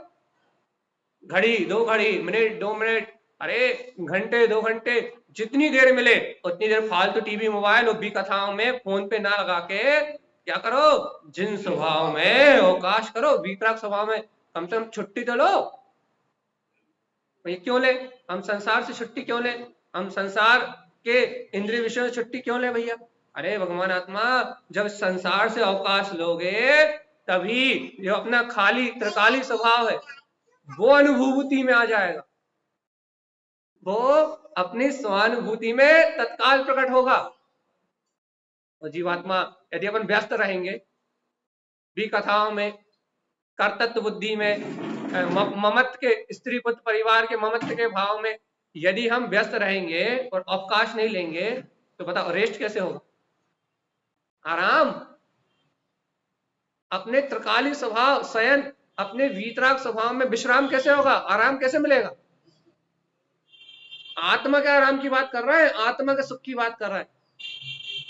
घड़ी दो घड़ी, मिनट दो मिनट, अरे घंटे दो घंटे, जितनी देर मिले उतनी देर फालतू टीवी मोबाइल और भी कथाओं में फोन पे ना लगा के क्या करो, जिन स्वभाव में अवकाश करो, वीतराग स्वभाव में कम से कम छुट्टी तो लो। ये क्यों ले, हम संसार से छुट्टी क्यों ले, हम संसार के इंद्रिय विषयों से छुट्टी क्यों ले भैया? अरे भगवान आत्मा, जब संसार से अवकाश लोगे तभी जो अपना खाली त्रिकाली स्वभाव है वो अनुभूति में आ जाएगा, वो अपनी स्वानुभूति में तत्काल प्रकट होगा। और जीवात्मा यदि अपन व्यस्त रहेंगे भी कथाओं में, कर्तृत्व बुद्धि में, ममत्व के, स्त्री पुत्र परिवार के ममत्व के भाव में यदि हम व्यस्त रहेंगे और अवकाश नहीं लेंगे तो बताओ रेस्ट कैसे होगा? आराम, अपने त्रिकाली स्वभाव शयन, अपने वीतराग स्वभाव में विश्राम कैसे होगा? आराम कैसे मिलेगा? आत्मा के आराम की बात कर रहा है, आत्मा के सुख की बात कर रहा है।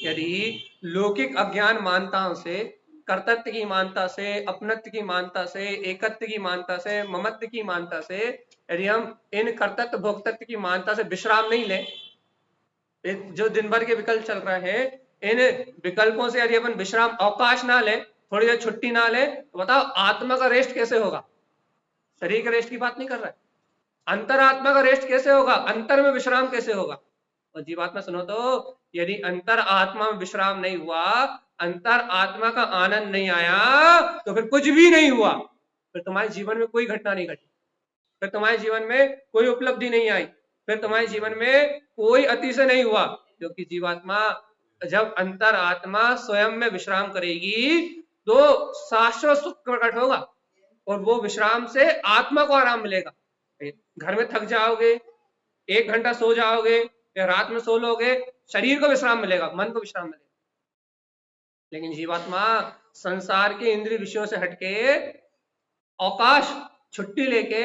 यदि लौकिक अज्ञान मानताओं से, कर्तृत्व की मानता से, अपनत्व की मानता से, एकत्व की मानता से, ममत्व की मानता से यदि हम इन कर्तृत्व भोक्तत्व की मानता से विश्राम नहीं लें, जो दिन भर के विकल्प चल रहे हैं इन विकल्पों से यदि अपन विश्राम अवकाश ना लें, थोड़ी देर छुट्टी ना लें, तो बताओ आत्मा का रेस्ट कैसे होगा? शरीर के रेस्ट की बात नहीं कर रहा है, अंतरात्मा का रेस्ट कैसे होगा? अंतर में विश्राम कैसे होगा? और जीवात्मा सुनो तो, यदि अंतर आत्मा में विश्राम नहीं हुआ, अंतर आत्मा का आनंद नहीं आया, तो फिर कुछ भी नहीं हुआ, फिर तुम्हारे जीवन में कोई घटना नहीं घटी, फिर तुम्हारे जीवन में कोई उपलब्धि नहीं आई, फिर तुम्हारे जीवन में कोई अतिशय नहीं हुआ, क्योंकि जीवात्मा जब अंतर आत्मा स्वयं में विश्राम करेगी तो शाश्वत सुख प्रकट होगा, और वो विश्राम से आत्मा को आराम मिलेगा। घर में थक जाओगे, 1 घंटा सो जाओगे या रात में सो लोगे, शरीर को विश्राम मिलेगा, मन को विश्राम मिलेगा, लेकिन जीवात्मा संसार के इंद्रिय विषयों से हटके अवकाश छुट्टी लेके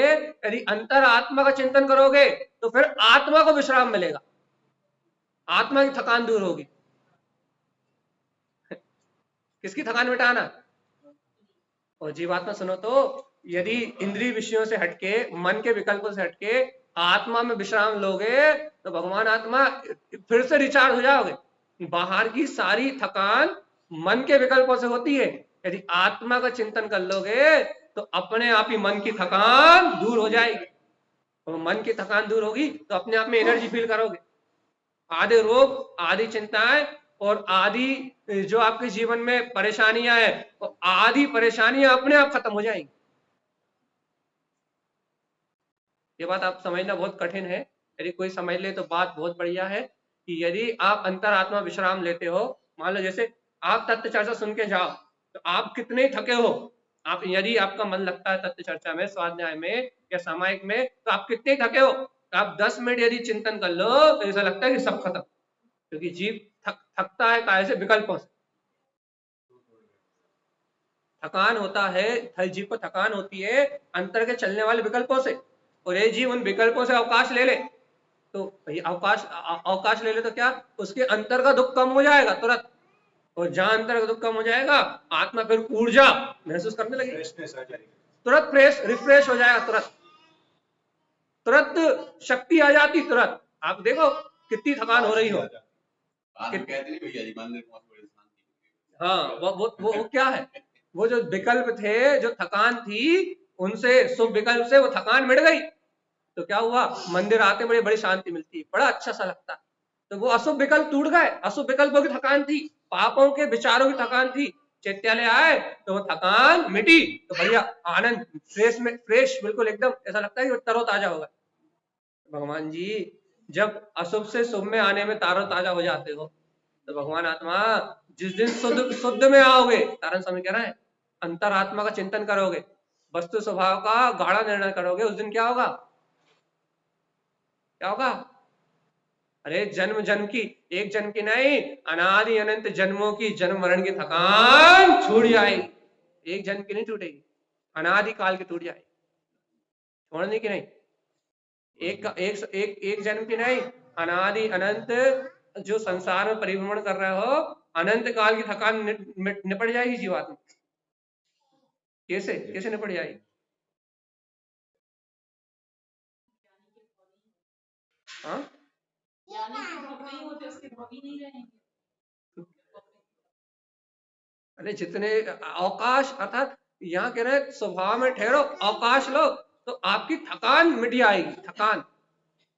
यदि अंतर आत्मा का चिंतन करोगे तो फिर आत्मा को विश्राम मिलेगा, आत्मा की थकान दूर होगी। किसकी थकान मिटाना? और जीवात्मा सुनो तो, यदि इंद्रिय विषयों से हटके, मन के विकल्पों से हटके आत्मा में विश्राम लोगे तो भगवान आत्मा फिर से रिचार्ज हो जाओगे। बाहर की सारी थकान मन के विकल्पों से होती है, यदि आत्मा का चिंतन कर लोगे तो अपने आप ही मन की थकान दूर हो जाएगी, और मन की थकान दूर होगी तो अपने आप में एनर्जी फील करोगे। आधे रोग, आधी चिंताएं और आधी जो आपके जीवन में परेशानियां हैं, तो आधी परेशानियां अपने आप खत्म हो जाएंगी। ये बात आप समझना बहुत कठिन है, यदि कोई समझ ले तो बात बहुत बढ़िया है कि यदि आप अंतरात्मा विश्राम लेते हो, मान लो जैसे आप तत्व चर्चा सुन के जाओ तो आप कितने थके हो, आप यदि आपका मन लगता है तत्व चर्चा में, स्वाध्याय में या सामायिक में, तो आप कितने थके हो, तो आप 10 मिनट यदि चिंतन कर लो तो ऐसा लगता है कि सब खत्म, क्योंकि जीव थकता है काय से? विकल्पों से थकान होता है, हर जीव को थकान होती है अंतर के चलने वाले विकल्पों से, और ये जीव उन विकल्पों से अवकाश ले ले तो अवकाश ले ले तो क्या, उसके अंतर का दुख कम हो जाएगा तुरंत, और जहां अंतर का दुख कम हो जाएगा आत्मा फिर ऊर्जा महसूस करने लगेगी, तुरंत फ्रेश रिफ्रेश हो जाएगा, तुरंत तुरंत शक्ति आ जाती, तुरंत। आप देखो कितनी थकान हो रही हो, हाँ वो क्या है, वो जो विकल्प थे, जो थकान थी, उनसे शुभ विकल्प से वो थकान मिट गई, तो क्या हुआ, मंदिर आते बड़ी बड़ी शांति मिलती है, बड़ा अच्छा सा लगता है, तो वो अशुभ विकल्प टूट गए, अशुभ विकल्पों की थकान थी, पापों के विचारों की थकान थी, चैत्यालय आए तो वो थकान मिटी, तो बढ़िया आनंद, फ्रेश में फ्रेश, बिल्कुल एकदम ऐसा लगता है कि तरोताजा होगा। भगवान जी जब अशुभ से शुभ में आने में तरोताजा हो जाते हो, तो भगवान आत्मा जिस दिन शुद्ध शुद्ध में आओगे, तारण स्वामी कह रहे हैं, अंतरात्मा का चिंतन करोगे, वस्तु स्वभाव का गाढ़ा निर्णय करोगे, उस दिन क्या होगा? क्या होगा? अरे जन्म जन्म की, एक जन्म की नहीं, अनादि अनंत जन्मों की जन्म मरण की थकान छूट जाएगी, एक जन्म की नहीं टूटेगी, अनादि काल की टूट जाएगी, छोड़ने की नहीं, एक जन्म की नहीं, अनादि अनंत जो संसार में परिभ्रमण कर रहे हो, अनंत काल की थकान निपट जाएगी जीवात्मा। कैसे कैसे निपट जाएगी? हाँ, अरे जितने अवकाश, अर्थात यहाँ कह रहे हैं स्वभाव में ठहरो, अवकाश लो, तो आपकी थकान मिट जाएगी। थकान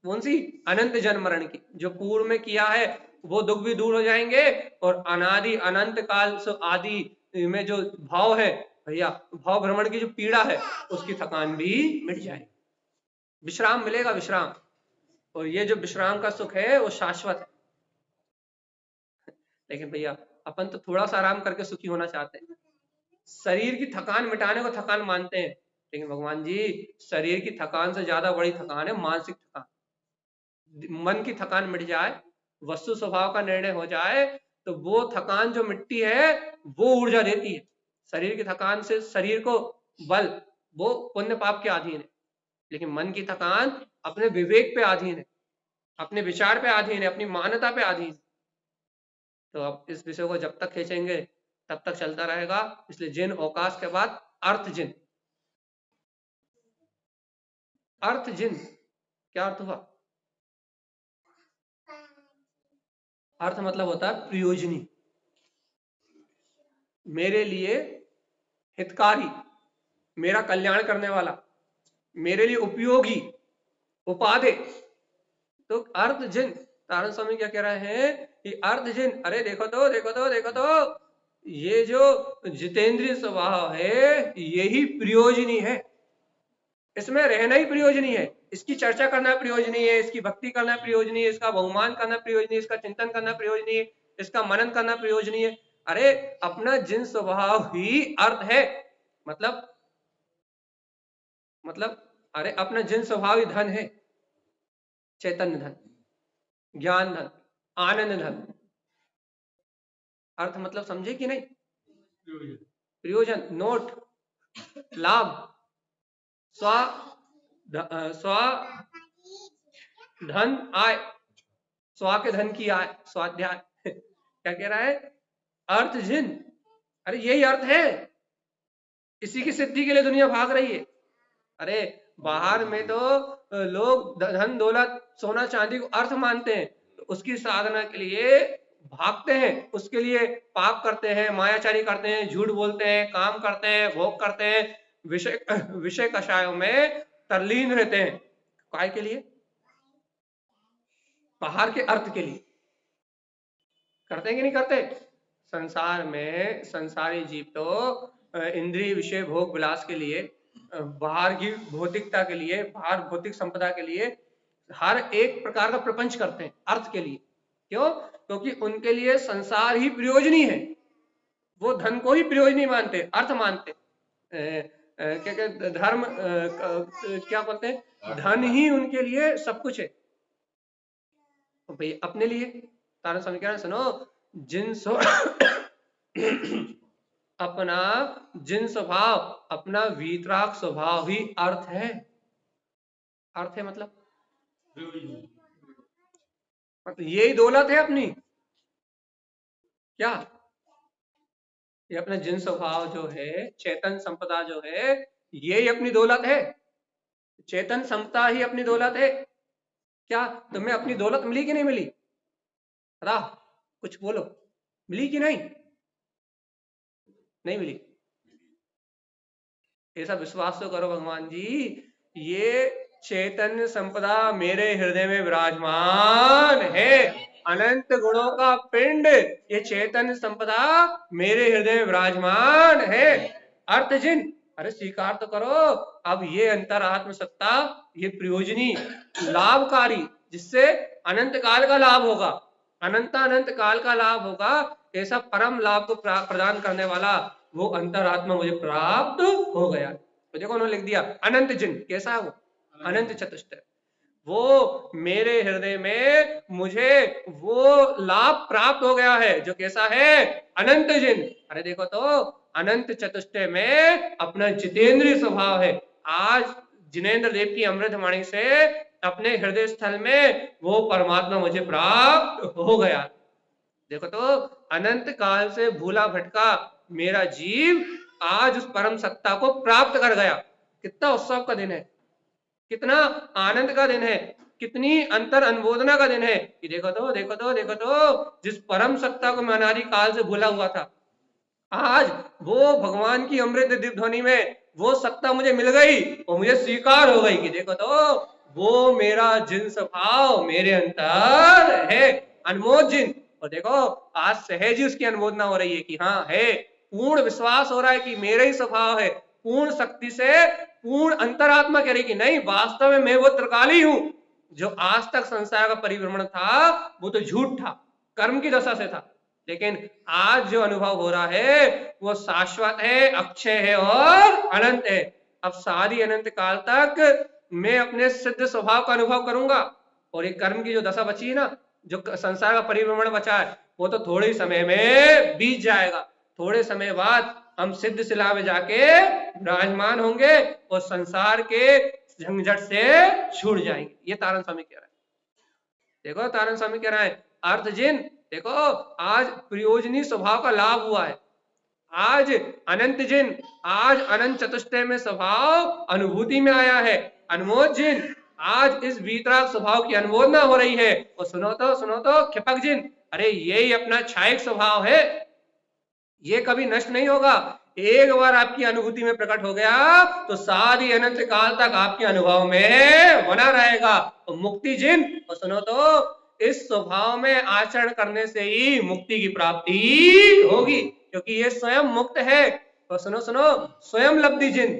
कौन सी? अनंत जन्म मरण की, जो पूर्व में किया है वो दुख भी दूर हो जाएंगे, और अनादि अनंत काल से आदि में जो भाव है भैया, भाव भ्रमण की जो पीड़ा है, उसकी थकान भी मिट जाएगी, विश्राम मिलेगा, विश्राम। और ये जो विश्राम का सुख है वो शाश्वत है। लेकिन भैया अपन तो थोड़ा सा आराम करके सुखी होना चाहते हैं, शरीर की थकान मिटाने को थकान मानते हैं, लेकिन भगवान जी शरीर की थकान से ज्यादा बड़ी थकान है मानसिक थकान। मन की थकान मिट जाए, वस्तु स्वभाव का निर्णय हो जाए, तो वो थकान जो मिटती है वो ऊर्जा देती है। शरीर की थकान से शरीर को बल, वो पुण्य पाप के अधीन है, लेकिन मन की थकान अपने विवेक पे अधीन है, अपने विचार पे अधीन है, अपनी मान्यता पे अधीन है। तो अब इस विषय को जब तक खींचेंगे तब तक चलता रहेगा। इसलिए जिन अवकाश के बाद अर्थ जिन, अर्थ जिन क्या अर्थ हुआ? अर्थ मतलब होता है प्रयोजनी, मेरे लिए हितकारी, मेरा कल्याण करने वाला, मेरे लिए उपयोगी, उपादेय। तो अर्थ जिन, तारण स्वामी क्या कह रहे हैं कि अर्थ जिन, अरे देखो तो देखो तो देखो तो, ये जो जितेंद्रिय स्वभाव है यही प्रयोजनी है, इसमें रहना ही प्रयोजनी है, इसकी चर्चा करना प्रयोजनी है, इसकी भक्ति करना प्रयोजनी है, इसका बहुमान करना प्रयोजनी है, इसका चिंतन करना प्रयोजनी है, इसका मनन करना प्रयोजनी है। अरे अपना जिन स्वभाव ही अर्थ है, मतलब अरे अपना जिन स्वभाव ही धन है, चैतन्य धन, ज्ञान धन, आनंद धन। अर्थ मतलब समझे कि नहीं? प्रयोजन, नोट, लाभ, स्व स्व धन, आय, स्व के धन की आय, स्वाध्याय। क्या कह रहा है? अर्थ जिन, अरे यही अर्थ है, इसी की सिद्धि के लिए दुनिया भाग रही है। अरे बाहर में तो लोग धन दौलत सोना चांदी को अर्थ मानते हैं, तो उसकी साधना के लिए भागते हैं, उसके लिए पाप करते हैं, मायाचारी करते हैं, झूठ बोलते हैं, काम करते हैं, भोग करते हैं, विषय कषायों में तरलीन रहते हैं। काय के लिए? बाहर के अर्थ के लिए। करते हैं कि नहीं करते? संसार में संसारी जीव तो इंद्रिय विषय भोग विलास के लिए, बाहर की भौतिकता के लिए, बाहर भौतिक संपदा के लिए हर एक प्रकार का प्रपंच करते हैं अर्थ के लिए। क्यों? क्योंकि उनके लिए संसार ही प्रयोजनी है, वो धन को ही प्रयोजनी मानते, अर्थ मानते। क्या कहते धर्म, क्या बोलते हैं, धन ही उनके लिए सब कुछ है। तो भाई अपने लिए तारण स्वामी कह रहे हैं, सुनो, जिन सो अपना जिन स्वभाव, अपना वीतराग स्वभाव ही अर्थ है। अर्थ है मतलब यही दौलत है अपनी। क्या? ये अपना जिन स्वभाव जो है, चेतन संपदा जो है, यही अपनी दौलत है। चेतन संपदा ही अपनी दौलत है। क्या तुम्हें अपनी दौलत मिली कि नहीं मिली? राह कुछ बोलो, मिली कि नहीं? नहीं मिली। ऐसा विश्वास तो करो भगवान जी, ये चैतन्य संपदा मेरे हृदय में विराजमान है, अनंत गुणों का पिंड, ये चैतन्य संपदा मेरे हृदय में विराजमान है। अर्थ जिन, अरे स्वीकार तो करो, अब ये अंतरात्म सत्ता, ये प्रयोजनी, लाभकारी, जिससे अनंत काल का लाभ होगा, अनंत काल का लाभ होगा, ऐसा परम लाभ को प्रदान करने वाला वो अंतरात्मा मुझे प्राप्त हो गया। तो देखो उन्होंने लिख दिया अनंत जिन, कैसा है वो? अनंत चतुष्टय। वो मेरे हृदय में मुझे वो लाभ प्राप्त हो गया है जो कैसा है, अनंत जिन। अरे देखो तो अनंत चतुष्टय में अपना जितेंद्रीय स्वभाव है। आज जिनेन्द्र देव की अमृतवाणी से अपने हृदय स्थल में वो परमात्मा मुझे प्राप्त हो गया। देखो तो अनंत काल से भूला भटका मेरा जीव आज उस परम सत्ता को प्राप्त कर गया। कितना उत्सव का दिन है, कितना आनंद का दिन है, कितनी अंतर अनुमोदना का दिन है कि देखो तो देखो तो देखो तो जिस परम सत्ता को मैं अनादि काल से भूला हुआ था, आज वो भगवान की अमृत दिव्य ध्वनि में वो सत्ता मुझे मिल गई और मुझे स्वीकार हो गई कि देखो तो वो मेरा जिन स्वभाव मेरे अंतर है, अनमोद जिन। और देखो आज सहज ही उसकी अनुमोदना हो रही है कि हाँ है, पूर्ण विश्वास हो रहा है कि मेरा ही स्वभाव है। पूर्ण शक्ति से पूर्ण अंतरात्मा कह रही कि नहीं, वास्तव में मैं वो त्रिकाली हूं। जो आज तक संसार का परिभ्रमण था वो तो झूठ था, कर्म की दशा से था, लेकिन आज जो अनुभव हो रहा है वो शाश्वत है, अक्षय है और अनंत है। अब सारी अनंत काल तक मैं अपने सिद्ध स्वभाव का अनुभव करूंगा। और ये कर्म की जो दशा बची है ना, जो संसार का परिभ्रमण बचा है, वो तो थोड़े ही समय में बीत जाएगा। थोड़े समय बाद हम सिद्ध शिला में जाके विराजमान होंगे और संसार के झंझट से छूट जाएंगे। ये तारण स्वामी कह रहा है। देखो तारण स्वामी कह रहा है अर्थ जिन, देखो आज प्रयोजनी स्वभाव का लाभ हुआ है। आज अनंत जिन, आज अनंत चतुष्टय में स्वभाव अनुभूति में आया है। अनमोद जिन, आज इस वीतराग स्वभाव की अनुमोदना हो रही है। और सुनो तो क्षिपक जिन, अरे यही अपना छायक स्वभाव है, ये कभी नष्ट नहीं होगा। एक बार आपकी अनुभूति में प्रकट हो गया तो सारी अनंत काल तक आपके अनुभव में बना रहेगा। तो मुक्ति जिन, और सुनो तो इस स्वभाव में आचरण करने से ही मुक्ति की प्राप्ति होगी, क्योंकि ये स्वयं मुक्त है। और सुनो सुनो स्वयं लब्धि जिन,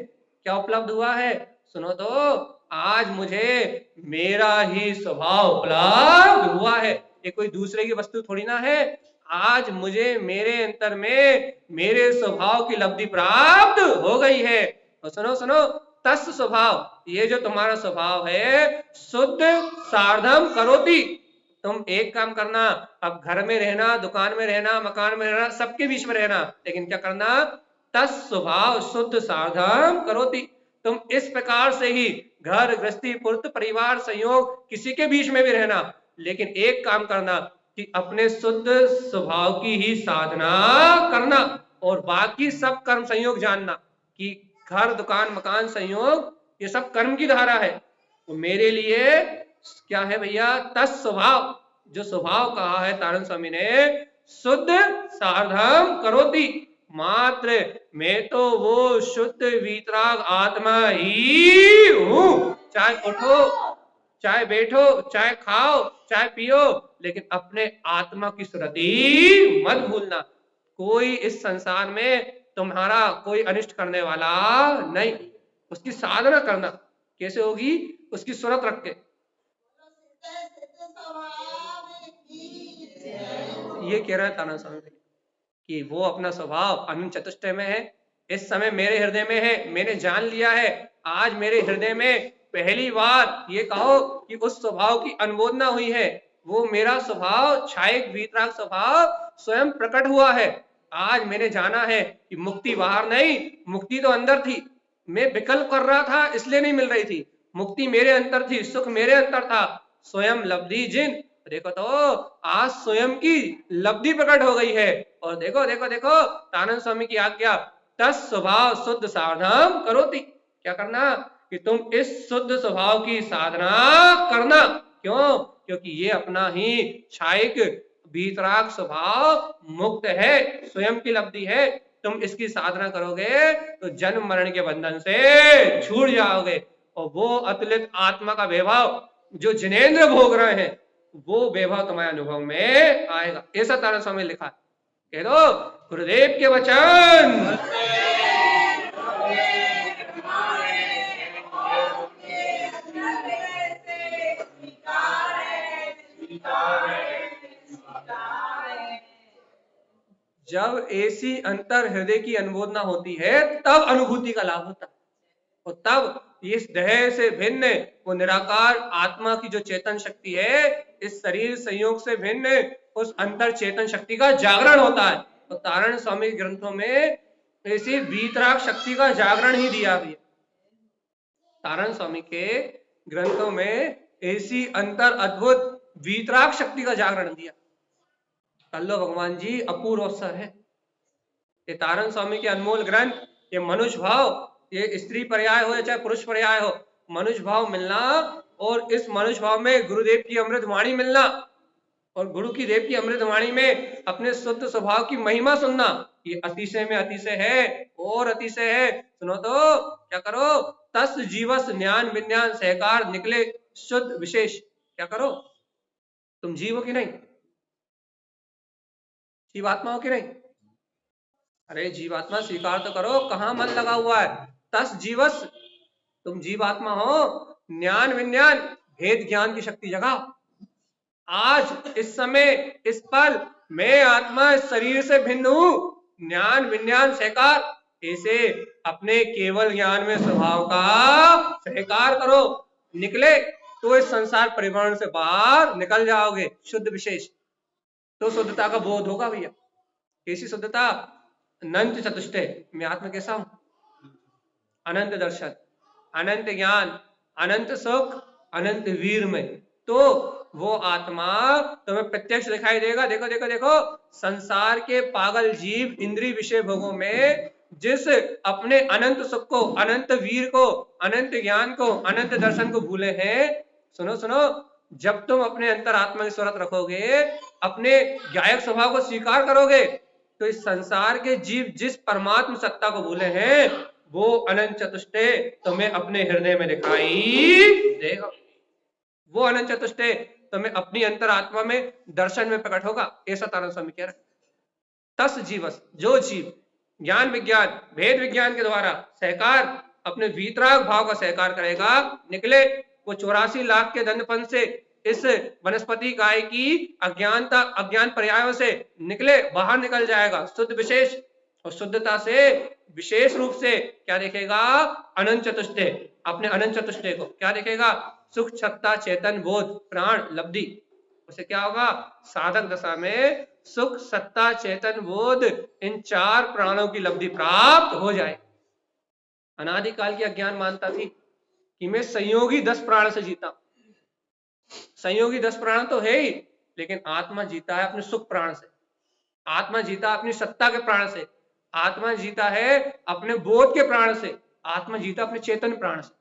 क्या उपलब्ध हुआ है, सुनो तो आज मुझे मेरा ही स्वभाव उपलब्ध हुआ है। ये कोई दूसरे की वस्तु थोड़ी ना है। आज मुझे मेरे अंतर में मेरे स्वभाव की लब्धि प्राप्त हो गई है। और सुनो सुनो तस् स्वभाव, ये जो तुम्हारा स्वभाव है शुद्ध सार्धम करोति। तुम एक काम करना, अब घर में रहना, दुकान में रहना, मकान में रहना, सबके बीच में रहना, लेकिन क्या करना, तस् स्वभाव शुद्ध सार्धम करोति। तुम इस प्रकार से ही घर गृहस्थी पुत्र परिवार संयोग किसी के बीच में भी रहना, लेकिन एक काम करना कि अपने शुद्ध स्वभाव की ही साधना करना। और बाकी सब कर्म संयोग जानना कि घर दुकान मकान संयोग ये सब कर्म की धारा है। तो मेरे लिए क्या है भैया, तस् स्वभाव, जो स्वभाव कहा है तारण स्वामी ने, शुद्ध सार्धम करोति, मात्र मैं तो वो शुद्ध वीतराग आत्मा ही हूं। चाहे उठो, चाहे बैठो, चाहे खाओ, चाहे पियो, लेकिन अपने आत्मा की स्मृति मत भूलना। कोई इस संसार में तुम्हारा कोई अनिष्ट करने वाला नहीं। उसकी साधना करना कैसे होगी, उसकी सुरत रख के। ये कह रहा है ताना स्वामी कि वो अपना स्वभाव अनंत चतुष्टय में है, इस समय मेरे हृदय में है, मैंने जान लिया है। आज मेरे हृदय में पहली बार ये कहो कि उस स्वभाव की अनुमोदना हुई है। वो मेरा स्वभाव छायक वीतराग स्वभाव स्वयं प्रकट हुआ है। आज मैंने जाना है कि मुक्ति बाहर नहीं, मुक्ति तो अंदर थी। मैं विकल्प कर रहा था इसलिए नहीं मिल रही थी, मुक्ति मेरे अंदर थी, सुख मेरे अंदर था। स्वयं लब्धि जिन, देखो तो आज स्वयं की लब्धि प्रकट हो गई है। और देखो देखो देखो तानंद स्वामी की आज्ञा, तस् स्वभाव शुद्ध साधना करोति। क्या करना कि तुम इस शुद्ध स्वभाव की साधना करना। क्यों, क्योंकि ये अपना ही छायक वीतराग स्वभाव मुक्त है, स्वयं की लब्धि है। तुम इसकी साधना करोगे तो जन्म मरण के बंधन से छूट जाओगे। और वो अतुलित आत्मा का वैभव जो जिनेंद्र भोग रहे हैं, वो वैभव तुम्हारे अनुभव में आएगा। ऐसा तारा स्वामी लिखा है। कह दो गुरुदेव के वचन। जब ऐसी अंतर हृदय की अनुमोदना होती है तब अनुभूति का लाभ होता है। और तब इस देह से भिन्न वो निराकार आत्मा की जो चेतन शक्ति है, इस शरीर संयोग से भिन्न उस अंतर चेतन शक्ति का जागरण होता है। और तारण स्वामी के ग्रंथों में ऐसी वीतराग शक्ति का जागरण ही दिया भी है। तारण स्वामी के ग्रंथों में ऐसी अंतर अद्भुत वीतराग शक्ति का जागरण दिया। कल्लो भगवान जी अपूर्व अवसर है। ये तारण स्वामी के अनमोल ग्रंथ, ये मनुष्य भाव, ये स्त्री पर्याय हो या चाहे पुरुष पर्याय हो, मनुष्य भाव मिलना और इस मनुष्य भाव में गुरुदेव की अमृत वाणी मिलना और गुरु की देव की अमृत वाणी में अपने शुद्ध स्वभाव की महिमा सुनना, ये अतिशय में अतिशय है और अतिशय है। सुनो तो क्या करो, तस् जीवस ज्ञान विज्ञान सहकार निकले शुद्ध विशेष। क्या करो, तुम जीव हो कि नहीं, जीवात्मा हो कि नहीं? अरे जीवात्मा स्वीकार तो करो, कहां मन लगा हुआ है। तस जीवस, तुम जीवात्मा हो, ज्ञान विज्ञान भेद ज्ञान की शक्ति जगाओ। आज इस समय इस पल मैं आत्मा इस शरीर से भिन्न हूं, ज्ञान विज्ञान सहकार, ऐसे अपने केवल ज्ञान में स्वभाव का सहकार करो। निकले तो इस संसार परिवहन से बाहर निकल जाओगे, शुद्ध विशेष। तो शुद्धता का बोध होगा भैया। कैसी शुद्धता? अनंत चतुष्टय मैं आत्मा कैसा हूं, अनंत दर्शन, अनंत ज्ञान, अनंत सुख, अनंत वीर में। तो वो आत्मा तुम्हें प्रत्यक्ष दिखाई देगा। देखो देखो देखो, संसार के पागल जीव इंद्रिय विषय भोगों में जिस अपने अनंत सुख को, अनंत वीर को, अनंत ज्ञान को, अनंत दर्शन को भूले हैं, सुनो सुनो, जब तुम अपने अंतर आत्मा की सूरत रखोगे, अपने गायक स्वभाव को स्वीकार करोगे, तो इस संसार के जीव जिस परमात्म सत्ता को भूले हैं, वो अनंत चतुष्टय तुम्हें अपने हृदय में दिखाई देगा। वो अनंत चतुष्टय तुम्हें अपनी अंतर आत्मा में दर्शन में प्रकट होगा। ऐसा तारण स्वामी कह रहे। तस जीवस, जो जीव ज्ञान विज्ञान भेद विज्ञान के द्वारा सहकार, अपने वीतराग भाव का सहकार करेगा, निकले वो 84 लाख के दंडपन से, इस वनस्पति गाय की अज्ञानता अज्ञान पर्यायों से निकले, बाहर निकल जाएगा शुद्ध विशेष। और शुद्धता से विशेष रूप से क्या देखेगा? अनंत चतुष्टय। अपने अनंत चतुष्टय को क्या देखेगा? सुख सत्ता चेतन बोध प्राण लब्धि। उसे क्या होगा? साधक दशा में सुख सत्ता चेतन बोध इन चार प्राणों की लब्धि प्राप्त हो जाए। अनादिकाल की अज्ञान मानता थी कि मैं संयोगी 10 प्राण से जीता। संयोगी 10 प्राण तो है ही, लेकिन आत्मा जीता है अपने सुख प्राण से, आत्मा जीता अपनी सत्ता के प्राण से, आत्मा जीता है अपने बोध के प्राण से, आत्मा जीता अपने चेतन प्राण से।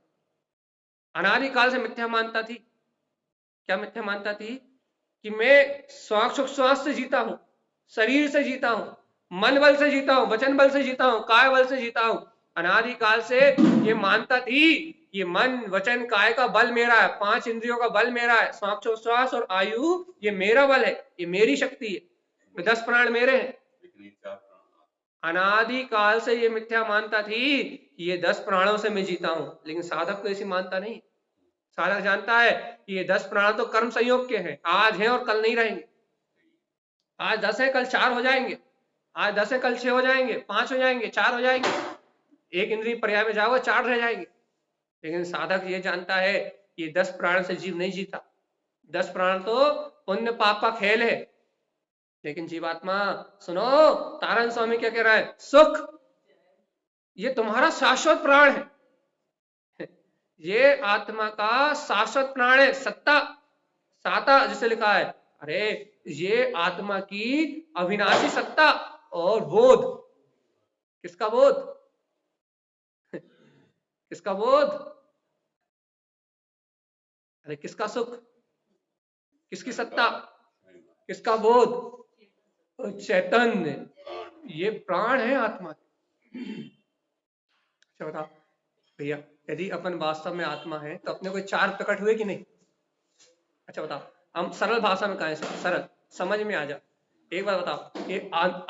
अनादिकाल से मिथ्या मानता थी। क्या मिथ्या मानता थी? कि मैं सुख श्वास से जीता हूं, शरीर से जीता हूं, मन बल से जीता हूं, वचन बल से जीता हूं, काय बल से जीता हूं। अनादिकाल से ये मानता थी ये मन वचन काय का बल मेरा है, 5 इंद्रियों का बल मेरा है, श्वास और आयु ये मेरा बल है, ये मेरी शक्ति है, 10 प्राण मेरे हैं। अनादिकाल से ये मिथ्या मानता थी कि ये 10 प्राणों से मैं जीता हूं। लेकिन साधक तो ऐसी मानता नहीं। साधक जानता है कि ये 10 प्राण तो कर्म संयोग के हैं, आज हैं और कल नहीं रहेंगे। आज 10 है कल 4 हो जाएंगे, आज 10 है कल 6 हो जाएंगे, 5 हो जाएंगे, 4 हो जाएंगे, एक इंद्रिय पर्याय में जाओगे 4 रह जाएंगे। लेकिन साधक ये जानता है कि 10 प्राण से जीव नहीं जीता। 10 प्राण तो पुण्य पाप का खेल है। लेकिन जीवात्मा सुनो, तारण स्वामी क्या कह रहा है? सुख ये तुम्हारा शाश्वत प्राण है, ये आत्मा का शाश्वत प्राण है। सत्ता साता जिसे लिखा है, अरे ये आत्मा की अविनाशी सत्ता। और बोध, किसका बोध? किसका बोध? अरे किसका सुख, किसकी सत्ता, किसका बोध? चैतन्य, ये प्राण है आत्मा। अच्छा बताओ भैया, यदि अपन वास्तव में आत्मा है तो अपने कोई 4 प्रकट हुए कि नहीं? अच्छा बताओ, हम सरल भाषा में कहें, सरल समझ में आ जाए। एक बार बताओ, ये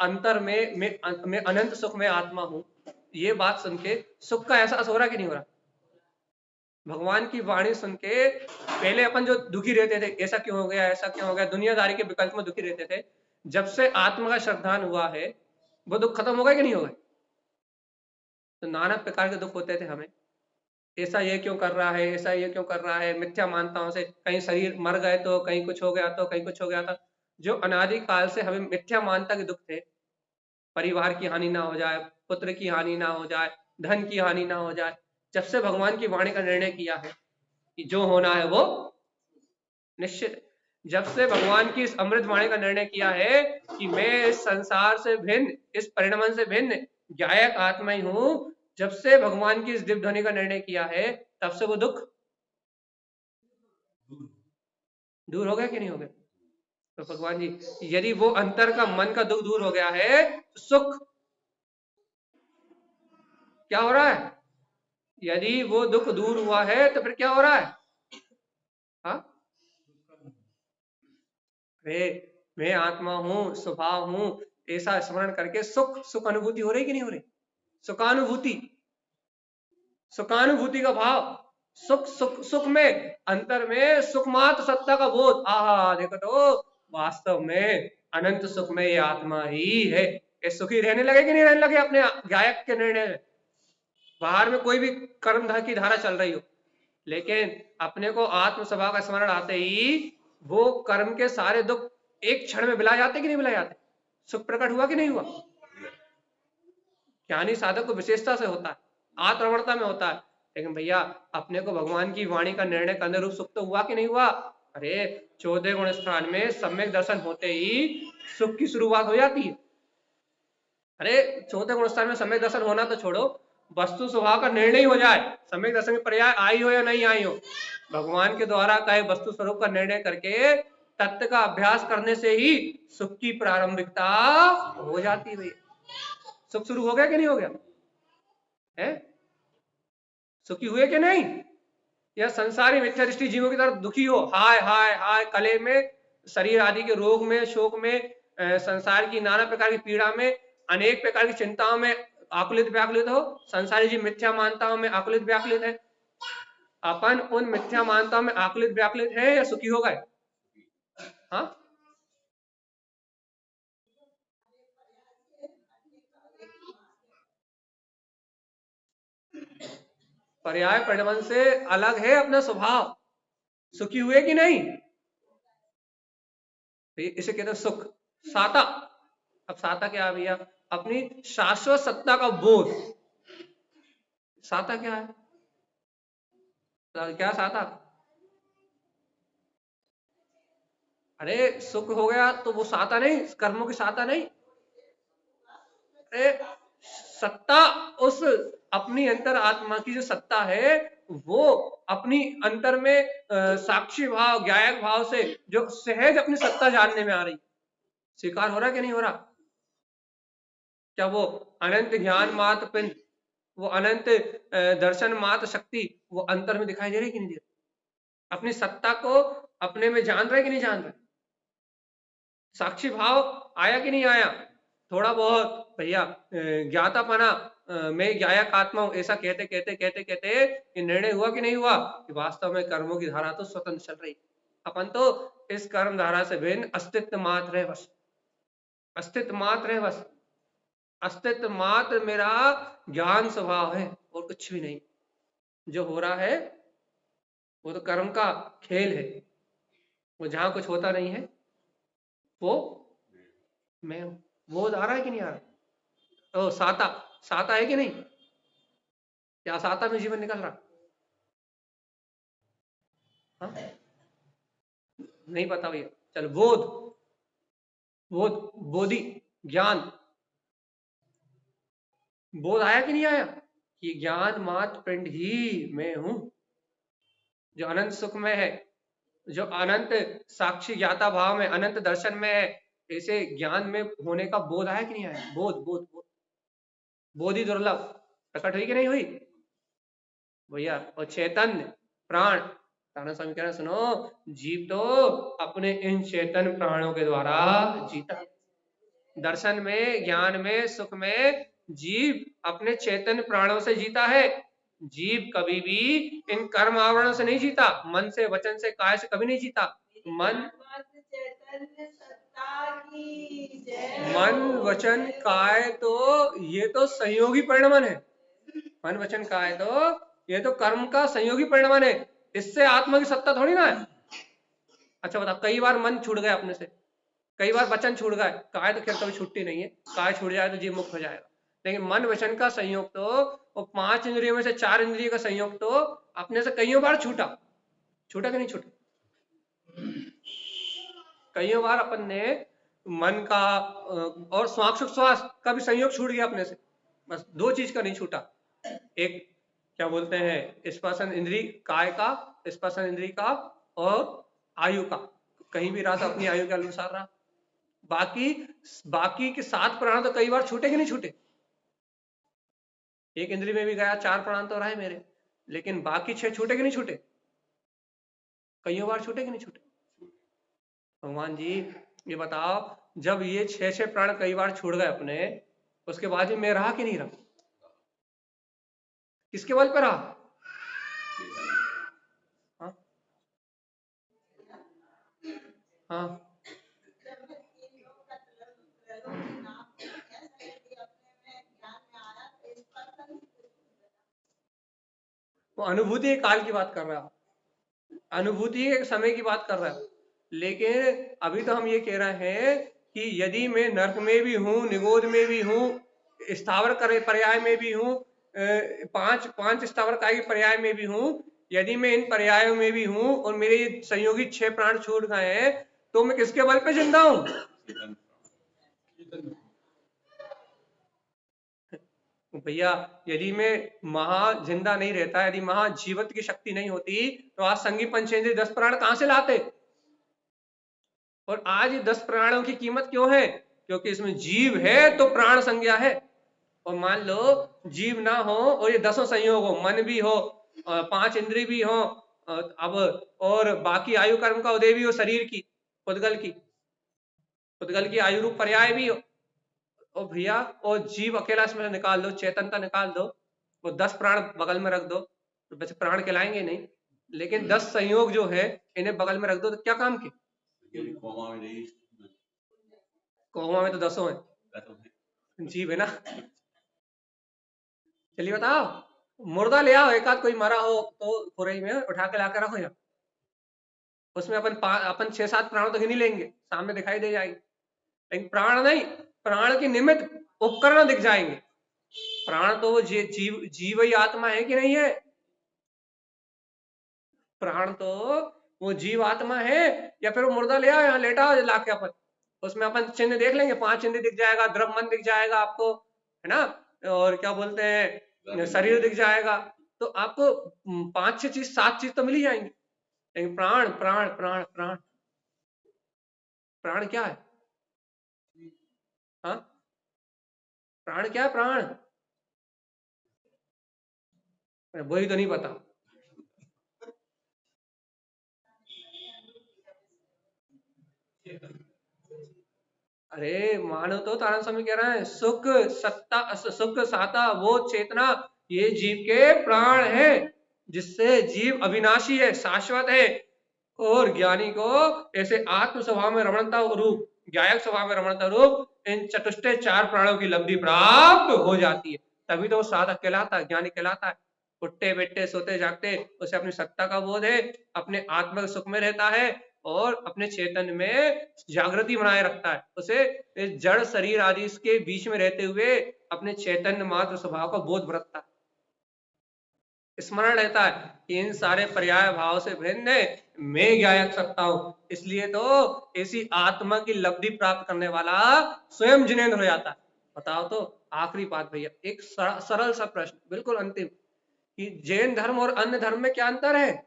अंतर में मैं अनंत सुख में आत्मा हूं, ये बात सुन के सुख का एहसास हो रहा कि नहीं हो रहा? भगवान की वाणी सुन के पहले अपन जो दुखी रहते थे, ऐसा क्यों हो गया, ऐसा क्यों हो गया, दुनियादारी के विकल्प में दुखी रहते थे, जब से आत्मा का श्रद्धान हुआ है वो दुख खत्म हो गया कि नहीं हो गया? तो नाना प्रकार के दुख होते थे हमें, ऐसा ये क्यों कर रहा है, ऐसा ये क्यों कर रहा है, मिथ्या मान्यताओं से कहीं शरीर मर गए तो, कहीं कुछ हो गया तो, कहीं कुछ हो गया था। जो अनादि काल से हमें मिथ्या मान्यता के दुख थे, परिवार की हानि ना हो जाए, पुत्र की हानि ना हो जाए, धन की हानि ना हो जाए, जब से भगवान की वाणी का निर्णय किया है कि जो होना है वो निश्चित, जब से भगवान की इस अमृत वाणी का निर्णय किया है कि मैं इस संसार से भिन्न, इस परिणमन से भिन्न गायक आत्मा ही हूं, जब से भगवान की इस दिव्य ध्वनि का निर्णय किया है, तब से वो दुख दूर हो गया कि नहीं हो गया? तो भगवान जी, यदि वो अंतर का मन का दुख दूर हो गया है, तो सुख क्या हो रहा है? यदि वो दुख दूर हुआ है तो फिर क्या हो रहा है? हाँ, मैं आत्मा हूं, स्वभाव हूं, ऐसा स्मरण करके सुख सुख अनुभूति हो रही कि नहीं हो रही? सुखानुभूति, सुखानुभूति का भाव, सुख सुख सुख में, अंतर में सुखमात्र सत्ता का बोध, आहा देखो तो वास्तव में अनंत सुख में ये आत्मा ही है। ये सुखी रहने लगे कि नहीं रहने लगे अपने गायक के निर्णय में? बाहर में कोई भी कर्म की धारा चल रही हो, लेकिन अपने को आत्म सभा का स्मरण आते ही वो कर्म के सारे दुख एक क्षण में बिला जाते कि नहीं बिला जाते? सुख प्रकट हुआ कि नहीं हुआ? ज्ञानी साधक को विशेषता से होता है, आत्मवर्ता में होता है, लेकिन भैया अपने को भगवान की वाणी का निर्णय करने रूप सुख तो हुआ कि नहीं हुआ? अरे 14 गुण स्थान में सम्यक दर्शन होते ही सुख की शुरुआत हो जाती है। अरे 14 गुण स्थान में सम्यक दर्शन होना तो छोड़ो, वस्तु स्वभाव का निर्णय हो जाए, सम्यक दर्शन की पर्याय आई हो या नहीं आई हो, भगवान के द्वारा कहे वस्तु स्वरूप का निर्णय करके तत्व का अभ्यास करने से ही सुख की प्रारंभिकता हो जाती है भैया। सुख शुरू हो गया कि नहीं हो गया है? सुखी हुए कि नहीं? या संसारी मिथ्या दृष्टि जीवों की तरफ दुखी हो, हाय हाय हाय, कले में, शरीर आदि के रोग में, शोक में, संसार की नाना प्रकार की पीड़ा में, अनेक प्रकार की चिंताओं में आकुलित व्याकुलित हो, संसारी जीव मिथ्या मानताओं में आकुलित व्याकुलित है। अपन उन मिथ्या मानताओं में आकुलित व्याकुलित है या सुखी हो गए? हाँ, पर्याय परिणमन से अलग है अपना स्वभाव, सुखी हुए कि नहीं? इसे कहते हैं सुख, साता। अब साता क्या है भैया? अपनी शाश्वत सत्ता का बोध। साता क्या है? क्या साता? अरे सुख हो गया तो वो साता नहीं, कर्मों की साता नहीं। अरे सत्ता, उस अपनी अंतर आत्मा की जो सत्ता है, वो अपनी अंतर में साक्षी भाव, ज्ञायक भाव से जो सहज अपनी सत्ता जानने में आ रही, स्वीकार हो रहा कि नहीं हो रहा? क्या वो अनंत ज्ञान मात्र पिंड, वो अनंत दर्शन मात्र शक्ति, वो अंतर में दिखाई दे रही कि नहीं दे रही? अपनी सत्ता को अपने में जान रहे कि नहीं जान रहे? साक्षी भाव आया कि नहीं आया? थोड़ा बहुत भैया ज्ञातापना, मैं ज्ञायक आत्मा हूं, ऐसा कहते कहते कहते कहते ये निर्णय हुआ कि नहीं हुआ कि वास्तव में कर्मों की धारा तो स्वतंत्र चल रही, अपन तो इस कर्म धारा से भिन्न अस्तित्व मात्र है बस, अस्तित्व मात्र है बस, अस्तित्व मात्र मेरा ज्ञान स्वभाव है और कुछ भी नहीं। जो हो रहा है वो तो कर्म का खेल है, वो जहां कुछ होता नहीं है वो मैं हूं। वो आ रहा है कि नहीं आ रहा? ओ साता, साता है कि नहीं? क्या साता में जीवन निकल रहा? हाँ, नहीं पता भैया। चल बोध, बोध, बोधि, ज्ञान, बोध आया कि नहीं आया कि ज्ञान मात्र पिंड ही मैं हूं, जो अनंत सुख में है, जो अनंत साक्षी ज्ञाता भाव में, अनंत दर्शन में है, ऐसे ज्ञान में होने का बोध आया कि नहीं आया? बोध बोध बोध, बोधि दुर्लभ प्रकट हुई कि नहीं हुई भैया? और चैतन्य प्राण, राणा स्वामी कह रहे सुनो, जीव तो अपने इन चेतन प्राणों के द्वारा जीता, दर्शन में, ज्ञान में, सुख में जीव अपने चेतन प्राणों से जीता है। जीव कभी भी इन कर्म आवरणों से नहीं जीता, मन से, वचन से, काय से कभी नहीं जीता। मन, मन वचन काय तो ये तो संयोगी परिणमन है, मन वचन काय तो ये तो कर्म का संयोगी परिणाम है, इससे आत्मा की सत्ता थोड़ी ना है। अच्छा बताओ, कई बार मन छूट गया अपने से, कई बार वचन छूट गए, काय तो खैर कभी छुट्टी नहीं है, काय छूट जाए तो जीव मुक्त हो जाएगा, लेकिन मन वचन का संयोग तो, वो 5 इंद्रियों में से 4 इंद्रियों का संयोग तो अपने से कईयों बार छूटा, छूटा कि नहीं छूटा? कईयों बार अपन ने मन का और श्वास का भी संयोग छूट गया अपने से, बस 2 चीज का नहीं छूटा। एक क्या बोलते हैं, स्पर्शन इंद्री काय का, स्पर्शन इंद्री का, और आयु का, कहीं भी रहा तो अपनी आयु के अनुसार रहा। बाकी बाकी के 7 प्राण तो कई बार छूटे कि नहीं छूटे? एक इंद्री में भी गया, 4 प्राण तो रहे मेरे, लेकिन बाकी 6 छूटे कि नहीं छूटे? कईयों बार छूटे कि नहीं छूटे? भगवान जी ये बताओ, जब ये 6 प्राण कई बार छूट गए अपने, उसके बाद ही मैं रहा कि नहीं रहा? किसके बल पे रहा? हाँ हाँ, वो अनुभूति के काल की बात कर रहा है, अनुभूति के समय की बात कर रहा है, लेकिन अभी तो हम ये कह रहे हैं कि यदि मैं नरक में भी हूँ, निगोद में भी हूँ, स्थावर करे पर्याय में भी हूँ, 5 स्थावर काय के पर्याय में भी हूँ, यदि मैं इन पर्यायों में भी हूँ और मेरे ये संयोगी 6 प्राण छूट गए हैं, तो मैं किसके बल पे जिंदा हूँ? भैया यदि मैं महा जिंदा नहीं रहता, यदि महाजीवत की शक्ति नहीं होती, तो आज संगी पंचेंद्रिय 10 प्राण कहां से लाते? और आज ये 10 प्राणों की कीमत क्यों है? क्योंकि इसमें जीव है तो प्राण संज्ञा है। और मान लो जीव ना हो और ये 10 संयोग हो, मन भी हो, 5 इंद्रिय भी हो, अब और बाकी आयु कर्म का उदय भी हो, शरीर की, पुद्गल की आयु रूप पर्याय भी हो, और भैया और जीव अकेला इसमें निकाल दो, चेतनता निकाल दो, वो 10 प्राण बगल में रख दो, तो वैसे प्राण कहलाएंगे नहीं, लेकिन 10 संयोग जो है इन्हें बगल में रख दो तो क्या काम के? कोमा में तो 10 है, जीव है ना। चलिए बताओ, मुर्दा ले आओ, एक आध कोई मरा हो तो खुरई में उठा के लाकर रखो यहाँ, उसमें अपन 6-7 प्राणों तो गिन ही लेंगे, सामने दिखाई दे जाएगी, लेकिन प्राण नहीं, प्राण के निमित्त उपकरण दिख जाएंगे। प्राण तो वो जीव ही आत्मा है कि नहीं है? प्राण तो वो जीव आत्मा है, या फिर वो मुर्दा ले आओ यहाँ लेटा लाके अपन, उसमें अपन चिन्ह देख लेंगे, 5 चिन्ह दिख जाएगा, द्रव मन दिख जाएगा आपको, है ना, और क्या बोलते हैं शरीर दिख जाएगा, तो आपको 5-6 चीज 7 चीज तो मिल ही जाएंगी, लेकिन प्राण प्राण प्राण प्राण प्राण क्या है? हाँ, प्राण क्या है? प्राण वही तो नहीं पता। अरे मानो तो तारण स्वामी कह रहा है, सुख सत्ता, सुख साता वो चेतना, ये जीव के प्राण है, जिससे जीव अविनाशी है, शाश्वत है, और ज्ञानी को ऐसे आत्म स्वभाव में रमणता रूप, ज्ञायक स्वभाव में रमणता रूप इन चतुष्टय 4 प्राणों की लब्धि प्राप्त हो जाती है, तभी तो वो साधक कहलाता है, ज्ञानी कहलाता है। उठते बैठते सोते जागते उसे अपनी सत्ता का बोध है, अपने आत्मा सुख में रहता है, और अपने चेतन में जागृति बनाए रखता है, उसे इस जड़ शरीर आदि के बीच में रहते हुए अपने चैतन्य मात्र स्वभाव का बोध बरतता है, स्मरण रहता है कि इन सारे पर्याय भाव से भिन्न मैं ज्ञायक सत्ता हूं, इसलिए तो ऐसी आत्मा की लब्धि प्राप्त करने वाला स्वयं जिनेंद्र हो जाता है। बताओ तो आखिरी बात भैया, एक सरल सा प्रश्न, बिल्कुल अंतिम, कि जैन धर्म और अन्य धर्म में क्या अंतर है?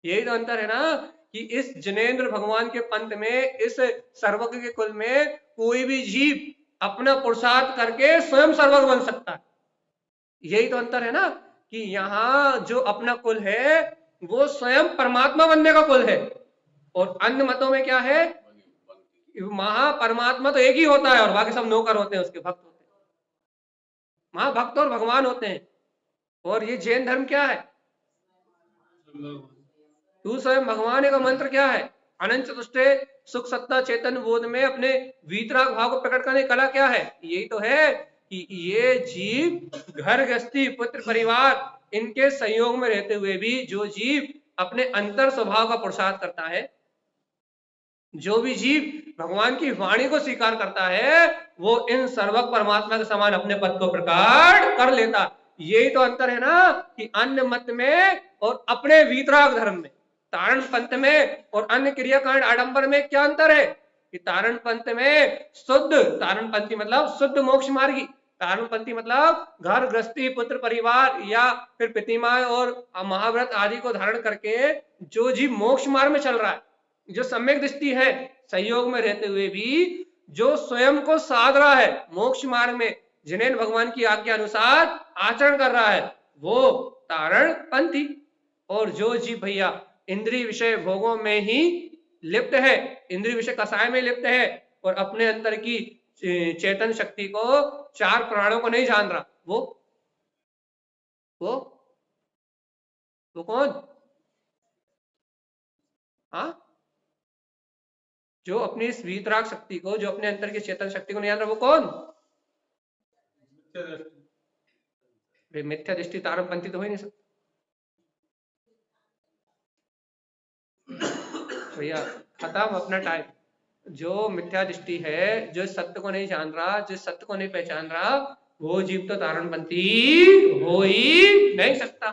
यही तो अंतर है ना, कि इस जिनेंद्र भगवान के पंथ में, इस सर्वज्ञ के कुल में कोई भी जीव अपना पुरुषार्थ करके स्वयं सर्वज्ञ बन सकता है। यही तो अंतर है ना, कि यहाँ जो अपना कुल है वो स्वयं परमात्मा बनने का कुल है, और अन्य मतों में क्या है, महा परमात्मा तो एक ही होता है और बाकी सब नौकर होते हैं, उसके भक्त होते हैं, महाभक्त और भगवान होते हैं। और ये जैन धर्म क्या है, तू स्वयं भगवान है का मंत्र क्या है, अनंत चतुष्टय सुख सत्ता चेतन बोध में अपने वीतराग भाव को प्रकट करने की कला क्या है, यही तो है कि ये जीव घर गृहस्थी पुत्र परिवार इनके संयोग में रहते हुए भी जो जीव अपने अंतर स्वभाव का पुरुषार्थ करता है, जो भी जीव भगवान की वाणी को स्वीकार करता है, वो इन सर्वक परमात्मा के समान अपने पद को प्रकट कर लेता। यही तो अंतर है ना कि अन्य मत में और अपने वीतराग धर्म में, तारण पंथ में और अन्य क्रियाकांड आडंबर में क्या अंतर है कि तारण पंथ में शुद्ध, तारण पंथी मतलब शुद्ध मोक्ष मार्गी, तारण पंथी मतलब घर गृहस्थी पुत्र परिवार या फिर प्रतिमाएं और महाव्रत आदि को धारण करके जो जीव मोक्ष मार्ग में चल रहा है, जो सम्यक दृष्टि है, संयोग में रहते हुए भी जो स्वयं को साध रहा है मोक्ष मार्ग में, जिन्हें भगवान की आज्ञा अनुसार आचरण कर रहा है, वो तारण पंथी। और जो जीव भैया इंद्रिय विषय भोगों में ही लिप्त है, इंद्रिय विषय कसाय में लिप्त है और अपने अंतर की चेतन शक्ति को, चार प्राणों को नहीं जान रहा, वो कौन? हाँ, जो अपनी इस वीतराग शक्ति को, जो अपने अंतर की चेतन शक्ति को नहीं जान रहा, वो कौन? मिथ्या दृष्टि तारमपंथी तो हो ही नहीं सकता भैया, खत्म अपना टाइम। जो मिथ्या दृष्टि है, जो सत्य को नहीं जान रहा, जो सत्य को नहीं पहचान रहा, वो जीव तो तारणपंथी हो ही नहीं सकता,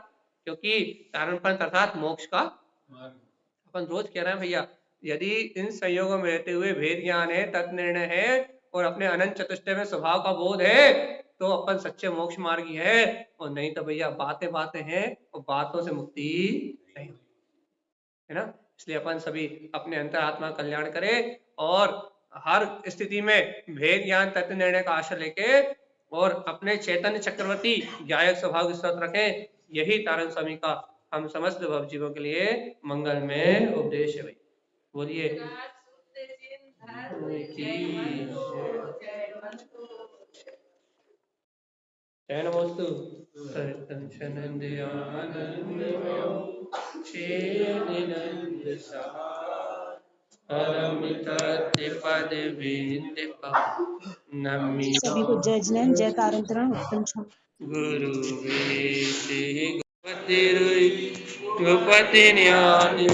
क्योंकि तारणपंथ अर्थात मोक्ष का अपन रोज कह रहे हैं भैया, यदि इन संयोगों में रहते हुए भेद ज्ञान है, तत्निर्णय है और अपने अनंत चतुष्टय में स्वभाव का बोध है, तो अपन सच्चे मोक्ष मार्गी है। और नहीं तो भैया बातें बातें हैं और बातों से मुक्ति नहीं है ना। इसलिए अपन सभी अपने अंतरात्मा कल्याण करें और हर स्थिति में भेद ज्ञान तत्व निर्णय का आशय लेके और अपने चैतन्य चक्रवर्ती गायक स्वभाव की शर्त रखें। यही तारण स्वामी का हम समस्त भव जीवों के लिए मंगल में उपदेश है भाई। बोलिए जय नमोस्तु सभी को जय जैन जय तारण गुरु गोपति न्याय